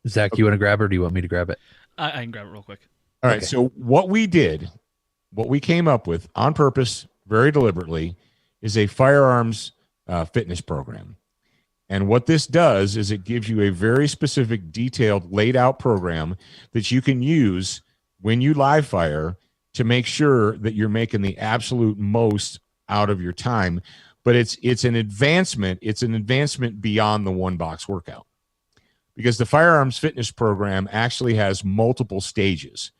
Zach, okay. You want to grab it or do you want me to grab it? I can grab it real quick. All right. Okay. So what we came up with on purpose, very deliberately, is a firearms fitness program. And what this does is it gives you a very specific, detailed, laid out program that you can use when you live fire to make sure that you're making the absolute most out of your time. But it's an advancement. It's an advancement beyond the one box workout, because the firearms fitness program actually has multiple stages.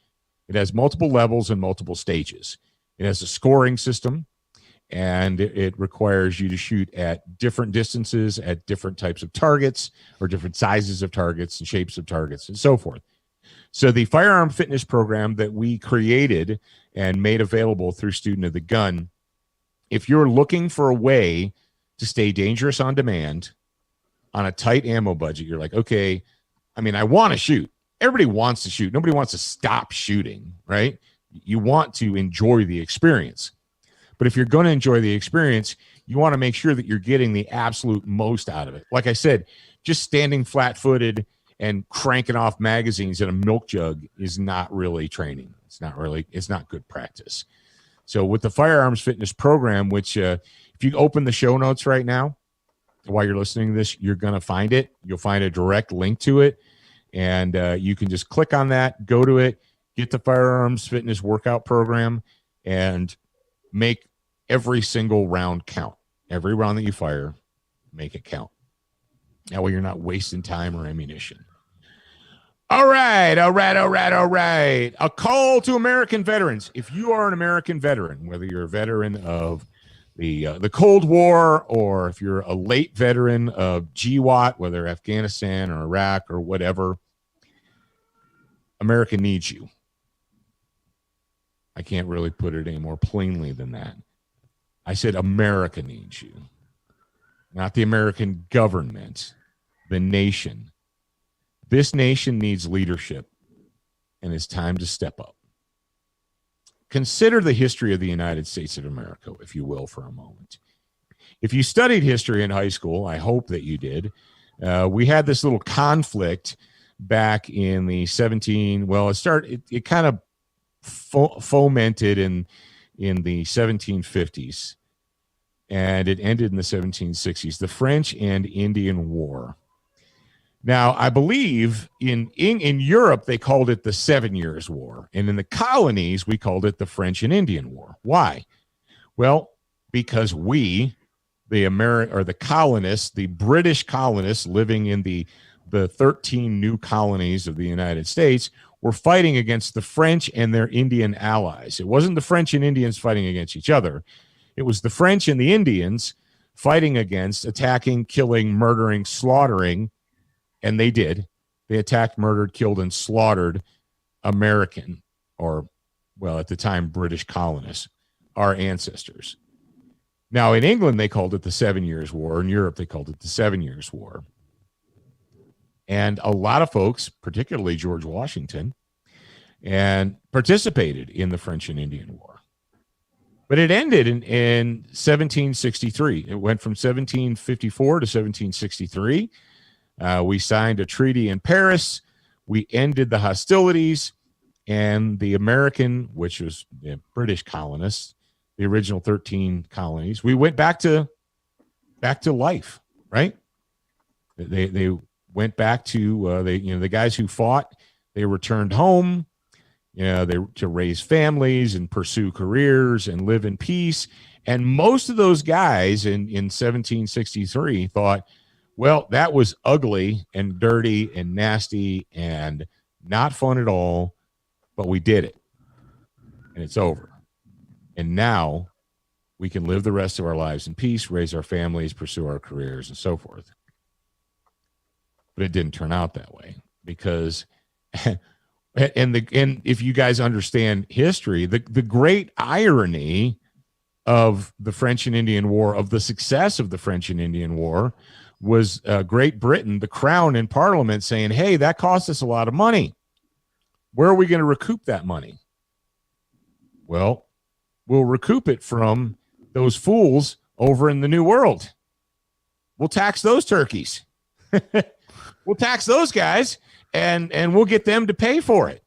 It has multiple levels and multiple stages. It has a scoring system, and it requires you to shoot at different distances, at different types of targets, or different sizes of targets and shapes of targets and so forth. So the firearm fitness program that we created and made available through Student of the Gun, if you're looking for a way to stay dangerous on demand on a tight ammo budget, you're like, okay, I mean, I want to shoot. Everybody wants to shoot. Nobody wants to stop shooting, right? You want to enjoy the experience. But if you're going to enjoy the experience, you want to make sure that you're getting the absolute most out of it. Like I said, just standing flat-footed and cranking off magazines in a milk jug is not really training. It's not good practice. So with the firearms fitness program, which if you open the show notes right now, while you're listening to this, you're going to find it. You'll find a direct link to it. And you can just click on that, go to it, get the firearms fitness workout program, and make every single round count. Every round that you fire, make it count. That way you're not wasting time or ammunition. All right. A call to American veterans. If you are an American veteran, whether you're a veteran of the Cold War, or if you're a late veteran of GWAT, whether Afghanistan or Iraq or whatever, America needs you. I can't really put it any more plainly than that. I said America needs you, not the American government, the nation. This nation needs leadership, and it's time to step up. consider the history of the United States of America, if you will, for a moment. If you studied history in high school, I hope that you did. We had this little conflict back in the it kind of fomented in the 1750s, and it ended in the 1760s, the French and Indian War. Now, I believe in Europe, they called it the 7 Years' War. And in the colonies, we called it the French and Indian War. Why? Well, because the colonists, the British colonists living in the 13 new colonies of the United States, were fighting against the French and their Indian allies. It wasn't the French and Indians fighting against each other. It was the French and the Indians fighting against, attacking, killing, murdering, slaughtering. And they did. They attacked, murdered, killed, and slaughtered American, or, well, at the time, British colonists, our ancestors. Now, in England, they called it the 7 Years' War. In Europe, they called it the 7 Years' War. And a lot of folks, particularly George Washington, and participated in the French and Indian War. But it ended in 1763. It went from 1754 to 1763. We signed a treaty in Paris. We ended the hostilities, and the American, which was the British colonists, the original 13 colonies, we went back to life, right? They went back to the guys who fought, they returned home, to raise families and pursue careers and live in peace. And most of those guys in 1763 thought, well, that was ugly and dirty and nasty and not fun at all, but we did it, and it's over. And now we can live the rest of our lives in peace, raise our families, pursue our careers, and so forth. But it didn't turn out that way, because and if you guys understand history, the great irony of the French and Indian War, of the success of the French and Indian War, was Great Britain, the Crown and Parliament, saying, hey, that cost us a lot of money. Where are we going to recoup that money? Well, we'll recoup it from those fools over in the New World. We'll tax those turkeys. We'll tax those guys, and we'll get them to pay for it.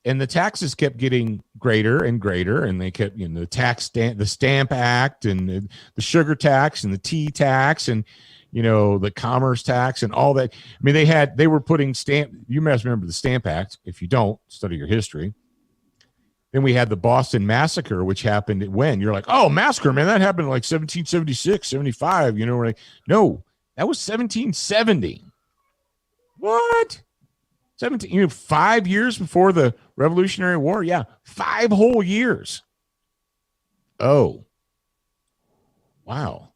And the taxes kept getting greater and greater, and they kept, the Stamp Act and the sugar tax and the tea tax and, the commerce tax and all that. I mean, they were putting you must remember the Stamp Act. If you don't, study your history. Then we had the Boston Massacre, which happened when you're like, oh, massacre, man, that happened in like 1776, 75. We're like, no, that was 1770. What? 5 years before the Revolutionary War. Yeah, 5 whole years. Oh, wow.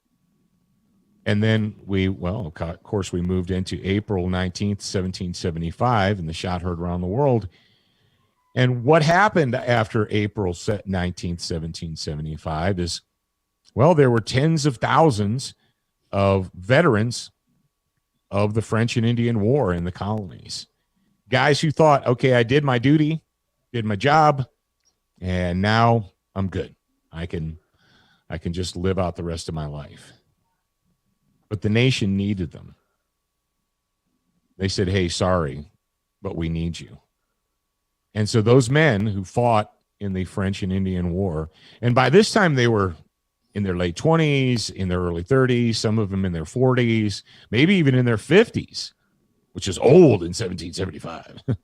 And then of course, we moved into April 19th, 1775, and the shot heard around the world. And what happened after April 19th, 1775 is, there were tens of thousands of veterans of the French and Indian War in the colonies. Guys who thought, okay, I did my duty, did my job, and now I'm good. I can just live out the rest of my life. But the nation needed them. They said, hey, sorry, but we need you. And so those men who fought in the French and Indian War, and by this time they were in their late 20s, in their early 30s, some of them in their 40s, maybe even in their 50s, which is old in 1775. But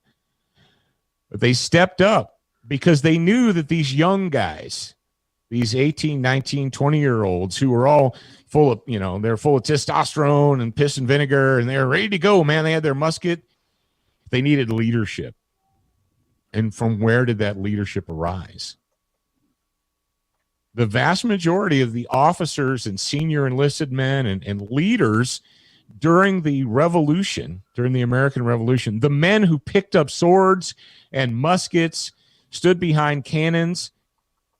they stepped up because they knew that these young guys, these 18, 19, 20-year-olds who were all full of, they're full of testosterone and piss and vinegar, and they're ready to go, man. They had their musket. They needed leadership. And from where did that leadership arise? The vast majority of the officers and senior enlisted men and leaders during the Revolution, during the American Revolution, the men who picked up swords and muskets, stood behind cannons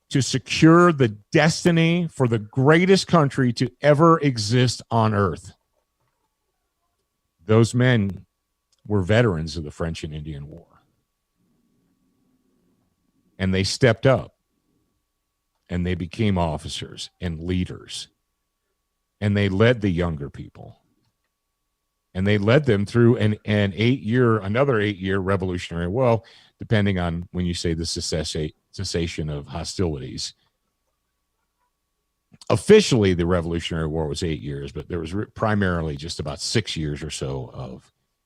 to secure the destiny for the greatest country to ever exist on earth. Those men were veterans of the French and Indian War. and they stepped up and they became officers and leaders, and they led the younger people, and they led them through another 8-year revolutionary, well, depending on when you say the cessation of hostilities. Officially, the Revolutionary War was 8 years, but there was primarily just about 6 years or so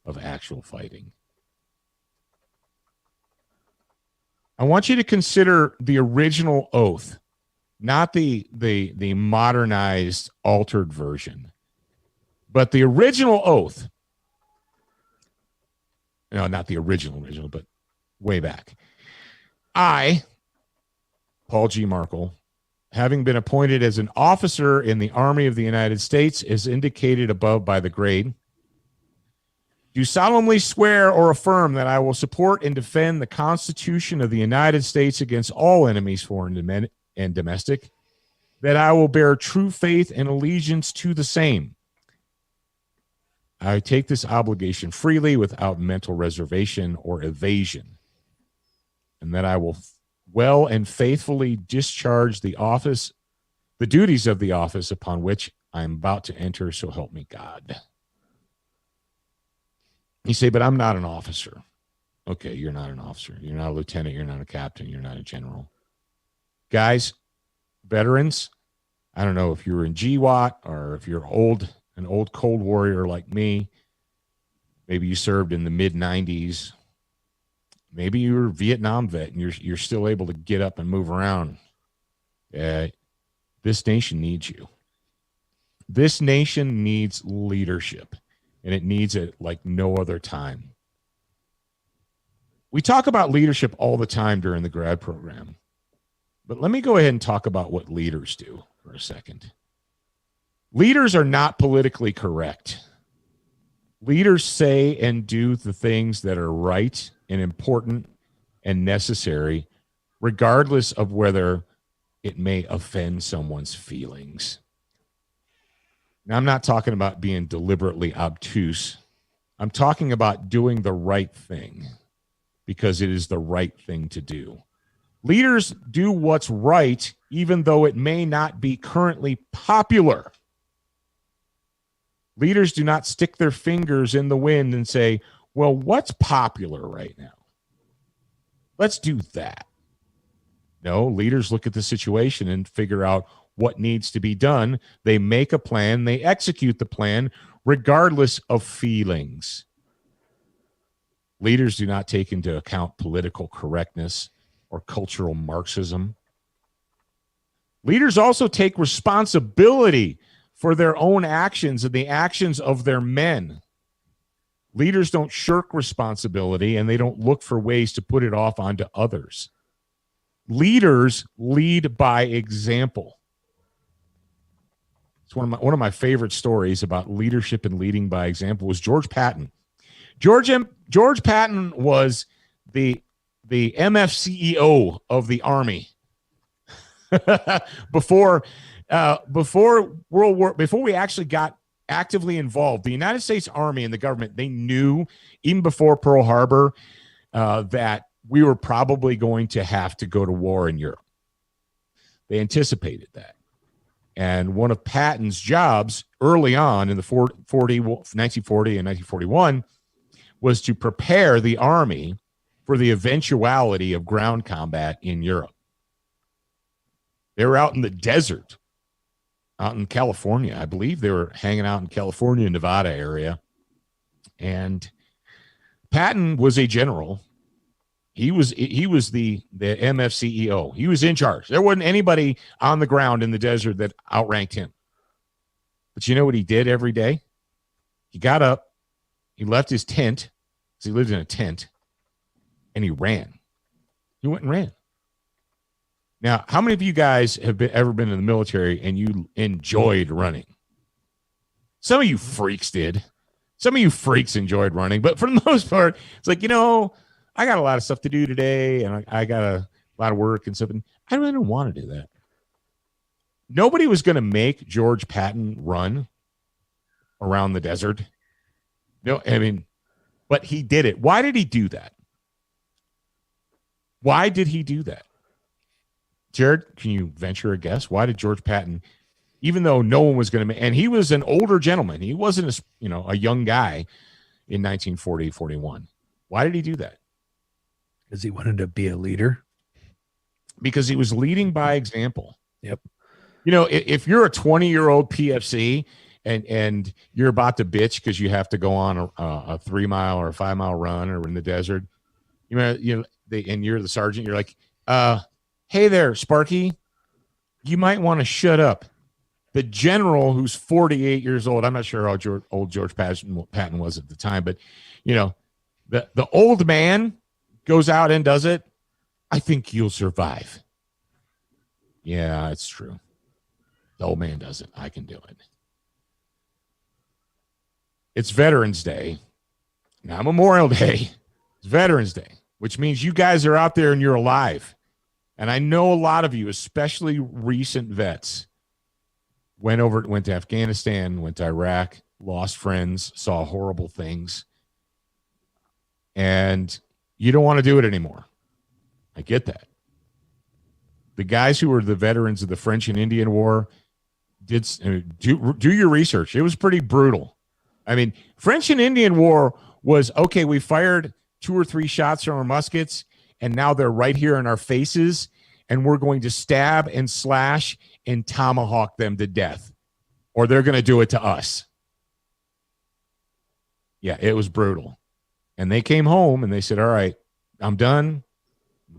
of actual fighting. I want you to consider the original oath, not the modernized, altered version, but the original oath. No, not the original, but way back. I, Paul G. Markle, having been appointed as an officer in the Army of the United States, as indicated above by the grade, do solemnly swear or affirm that I will support and defend the Constitution of the United States against all enemies, foreign and domestic, that I will bear true faith and allegiance to the same. I take this obligation freely without mental reservation or evasion, and that I will well and faithfully discharge the duties of the office upon which I am about to enter, so help me God. You say, but I'm not an officer. Okay, you're not an officer. You're not a lieutenant. You're not a captain. You're not a general. Guys, veterans, I don't know if you're in GWAT or if you're an old Cold Warrior like me. Maybe you served in the mid-90s. Maybe you're a Vietnam vet and you're still able to get up and move around. This nation needs you. This nation needs leadership, and it needs it like no other time. We talk about leadership all the time during the grad program, but let me go ahead and talk about what leaders do for a second. Leaders are not politically correct. Leaders say and do the things that are right and important and necessary, regardless of whether it may offend someone's feelings. Now, I'm not talking about being deliberately obtuse. I'm talking about doing the right thing because it is the right thing to do. Leaders do what's right, even though it may not be currently popular. Leaders do not stick their fingers in the wind and say, well, what's popular right now? Let's do that. No, leaders look at the situation and figure out what needs to be done. They make a plan. They execute the plan regardless of feelings. Leaders do not take into account political correctness or cultural Marxism. Leaders also take responsibility for their own actions and the actions of their men. Leaders don't shirk responsibility, and they don't look for ways to put it off onto others. Leaders lead by example. It's one of my favorite stories about leadership and leading by example was George Patton. George Patton was the MFCEO of the Army before we actually got actively involved. The United States Army and the government, they knew even before Pearl Harbor that we were probably going to have to go to war in Europe. They anticipated that. And one of Patton's jobs early on in the 1940 and 1941 was to prepare the Army for the eventuality of ground combat in Europe. They were out in the desert, out in California. I believe they were hanging out in California, Nevada area. And Patton was a general. He was the MFCEO. He was in charge. There wasn't anybody on the ground in the desert that outranked him. But you know what he did every day? He got up, he left his tent, because he lived in a tent, and he ran. He went and ran. Now, how many of you guys have ever been in the military and you enjoyed running? Some of you freaks did. Some of you freaks enjoyed running, but for the most part, it's like, I got a lot of stuff to do today, and I got a lot of work and stuff, and I really don't want to do that. Nobody was going to make George Patton run around the desert. No, but he did it. Why did he do that? Why did he do that? Jared, can you venture a guess? Why did George Patton, even though no one was going to, and he was an older gentleman, he wasn't a young guy in 1940, 41. Why did he do that? Because he wanted to be a leader. Because he was leading by example. Yep. If you're a 20-year-old PFC and you're about to bitch because you have to go on a 3 mile or a 5 mile run or in the desert, and you're the sergeant, you're like, hey there, Sparky, you might want to shut up. The general, who's 48 years old, I'm not sure how old George Patton was at the time, but the old man goes out and does it. I think you'll survive. Yeah, it's true. The old man does it. I can do it. It's Veterans Day. Not Memorial Day. It's Veterans Day, which means you guys are out there and you're alive. And I know a lot of you, especially recent vets, went to Afghanistan, went to Iraq, lost friends, saw horrible things. And you don't want to do it anymore. I get that. The guys who were the veterans of the French and Indian War did do your research. It was pretty brutal. I mean, French and Indian War was, okay, we fired 2 or 3 shots from our muskets, and now they're right here in our faces, and we're going to stab and slash and tomahawk them to death, or they're going to do it to us. Yeah, it was brutal. And they came home and they said, all right, I'm done.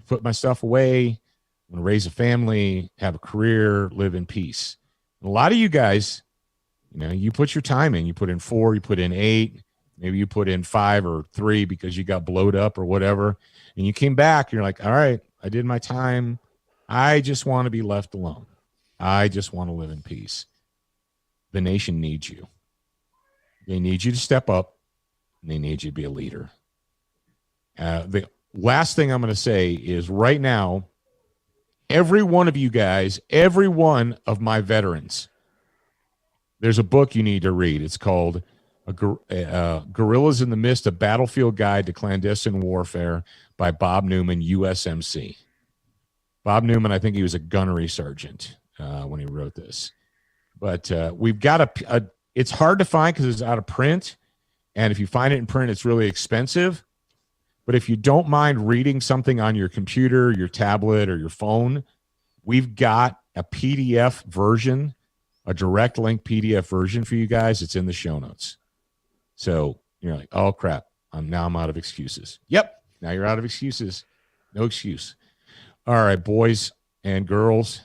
Put my stuff away. I'm going to raise a family, have a career, live in peace. And a lot of you guys, you put your time in. You put in 4, you put in 8, maybe you put in 5 or 3 because you got blowed up or whatever. And you came back, and you're like, all right, I did my time. I just want to be left alone. I just want to live in peace. The nation needs you. They need you to step up, and they need you to be a leader. The last thing I'm going to say is right now, every one of you guys, every one of my veterans, there's a book you need to read. It's called Guerrillas in the Mist, A Battlefield Guide to Clandestine Warfare by Bob Newman, USMC. Bob Newman, I think he was a gunnery sergeant when he wrote this. But we've got it's hard to find because it's out of print. And if you find it in print, it's really expensive. But if you don't mind reading something on your computer, your tablet, or your phone, we've got a PDF version, a direct link PDF version for you guys. It's in the show notes. So you're like, oh, crap. I'm out of excuses. Yep. Now you're out of excuses. No excuse. All right, boys and girls,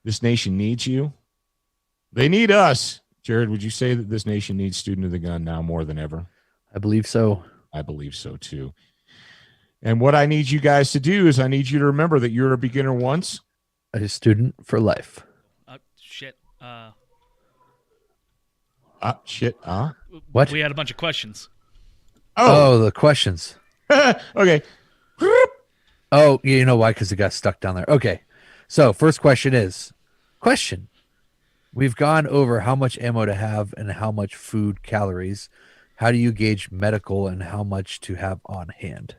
this nation needs you. They need us. Jared, would you say that this nation needs Student of the Gun now more than ever? I believe so. I believe so, too. And what I need you guys to do is I need you to remember that you're a beginner once. A student for life. Shit. What? We had a bunch of questions. Oh, the questions. Okay. Oh, you know why? Because it got stuck down there. Okay. So first question is, we've gone over how much ammo to have and how much food calories. How do you gauge medical and how much to have on hand?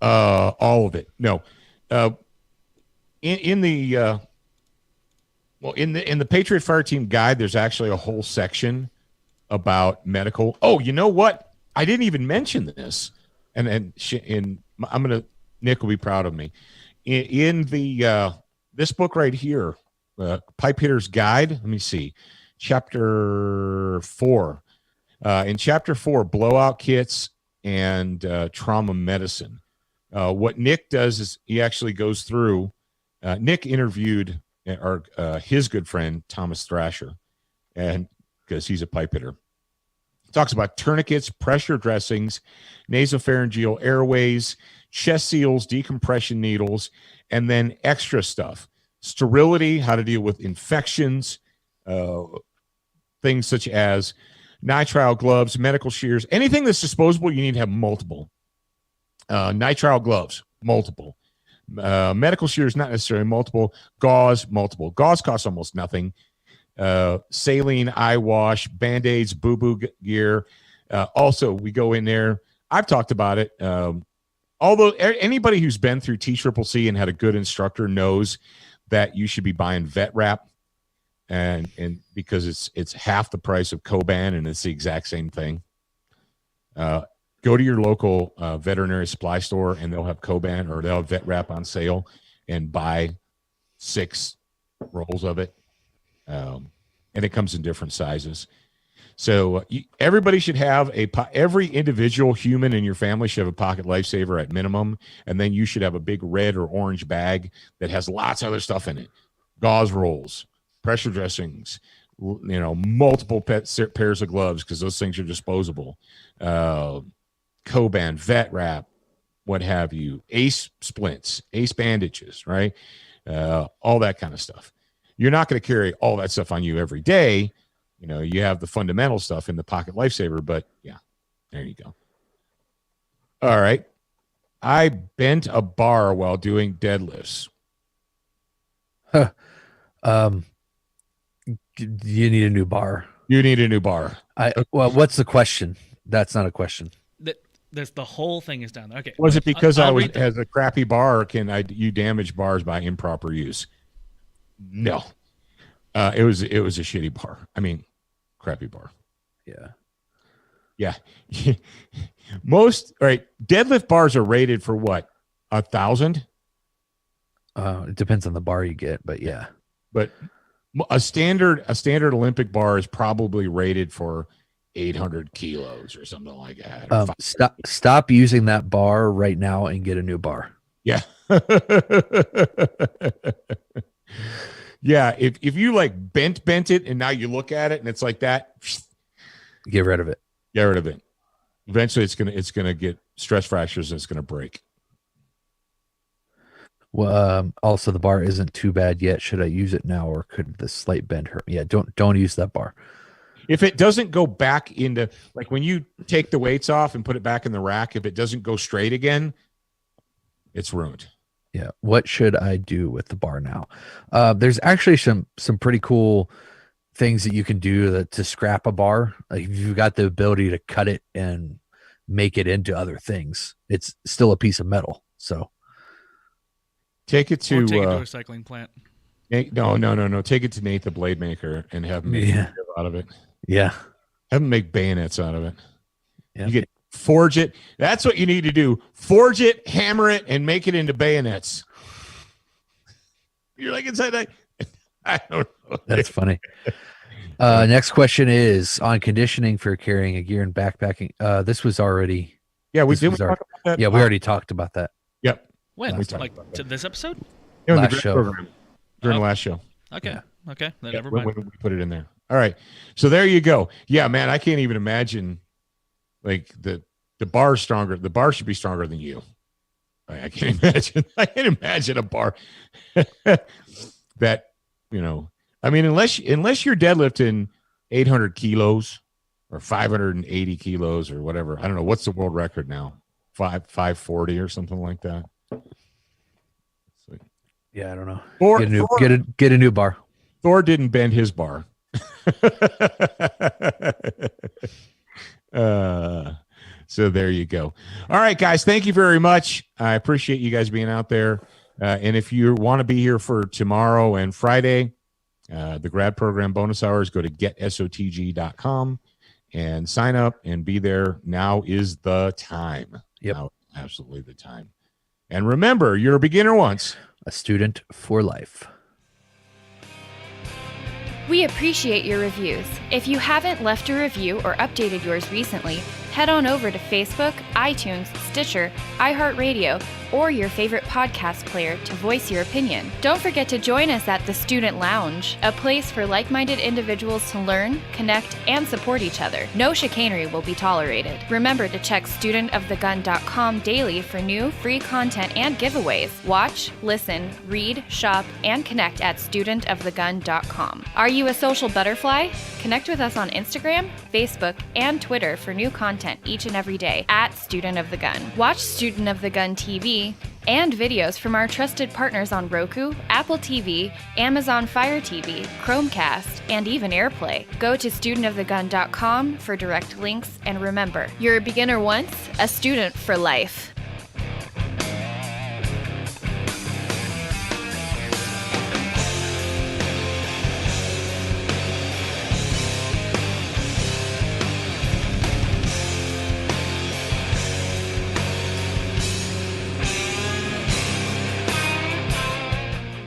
All of it. No. In the Patriot Fire Team Guide, there's actually a whole section about medical. Oh, you know what? I didn't even mention this. Nick will be proud of me. In the this book right here, Pipe Hitter's Guide. Let me see, chapter 4. In chapter 4, blowout kits and trauma medicine. What Nick does is he actually goes through. Nick interviewed his good friend Thomas Thrasher, and because he's a pipe hitter. Talks about tourniquets, pressure dressings, nasopharyngeal airways, chest seals, decompression needles, and then extra stuff. Sterility, how to deal with infections, things such as nitrile gloves, medical shears, anything that's disposable, you need to have multiple. Nitrile gloves, multiple. Medical shears, not necessarily multiple. Gauze, multiple. Gauze costs almost nothing. Saline, eye wash, Band-Aids, boo-boo gear. Also, we go in there. I've talked about it. although anybody who's been through TCCC and had a good instructor knows that you should be buying vet wrap, and because it's half the price of Coban and it's the exact same thing. Go to your local veterinary supply store and they'll have Coban or they'll have vet wrap on sale, and buy 6 rolls of it. And it comes in different sizes. So everybody should have every individual human in your family should have a pocket lifesaver at minimum. And then you should have a big red or orange bag that has lots of other stuff in it. Gauze rolls, pressure dressings, multiple pairs of gloves, because those things are disposable. Coban, vet wrap, what have you, ace splints, ace bandages, right? All that kind of stuff. You're not going to carry all that stuff on you every day. You have the fundamental stuff in the pocket lifesaver, but yeah, there you go. All right. I bent a bar while doing deadlifts. You need a new bar. You need a new bar. Well, what's the question? That's not a question. There's the whole thing is down there. Okay. Was it because I'll has a crappy bar, or you damage bars by improper use? No. It was a shitty bar. I mean, crappy bar. Yeah. Yeah. Deadlift bars are rated for what? 1,000? It depends on the bar you get, but yeah. But a standard Olympic bar is probably rated for 800 kilos or something like that. Stop using that bar right now and get a new bar. Yeah. Yeah, if you like bent it and now you look at it and it's like that, get rid of it. Get rid of it. Eventually it's gonna get stress fractures and it's gonna break. Well, also the bar isn't too bad yet. Should I use it now, or could the slight bend hurt? Yeah, don't use that bar. If it doesn't go back into, like when you take the weights off and put it back in the rack, if it doesn't go straight again, it's ruined. Yeah. What should I do with the bar now? There's actually some pretty cool things that you can do to scrap a bar. Like if you've got the ability to cut it and make it into other things, it's still a piece of metal. So take it to a recycling plant. No. Take it to Nate the Blade Maker and have him make out of it. Yeah. Have him make bayonets out of it. Yeah. You forge it. That's what you need to do. Forge it, hammer it, and make it into bayonets. You're like, inside that. I don't know. That's funny. Next question is on conditioning for carrying a gear and backpacking. This was already. Yeah, we talk about that. Yeah, we already talked about that. Yep. When? Like to this episode? Yeah, last the show. Program, during the last show. Okay. Yeah. Okay. Then Yeah, never mind. we put it in there. All right. So there you go. Yeah, man, I can't even imagine like the bar is stronger. The bar should be stronger than you. I can't imagine. I can't imagine a bar that, I mean, unless you're deadlifting 800 kilos or 580 kilos or whatever. I don't know. What's the world record now? 540 or something like that. Yeah, I don't know. Get a new bar. Thor didn't bend his bar. So there you go. All right, guys. Thank you very much. I appreciate you guys being out there. And if you want to be here for tomorrow and Friday, the grad program bonus hours, go to getsotg.com and sign up and be there. Now is the time. Yep. Now, absolutely the time. And remember, you're a beginner once, a student for life. We appreciate your reviews. If you haven't left a review or updated yours recently, head on over to Facebook, iTunes, Stitcher, iHeartRadio, or your favorite podcast player to voice your opinion. Don't forget to join us at the Student Lounge, a place for like-minded individuals to learn, connect, and support each other. No chicanery will be tolerated. Remember to check studentofthegun.com daily for new, free content and giveaways. Watch, listen, read, shop, and connect at studentofthegun.com. Are you a social butterfly? Connect with us on Instagram, Facebook, and Twitter for new content each and every day at Student of the Gun. Watch Student of the Gun TV and videos from our trusted partners on Roku, Apple TV, Amazon Fire TV, Chromecast, and even AirPlay. Go to studentofthegun.com for direct links, and remember, you're a beginner once, a student for life.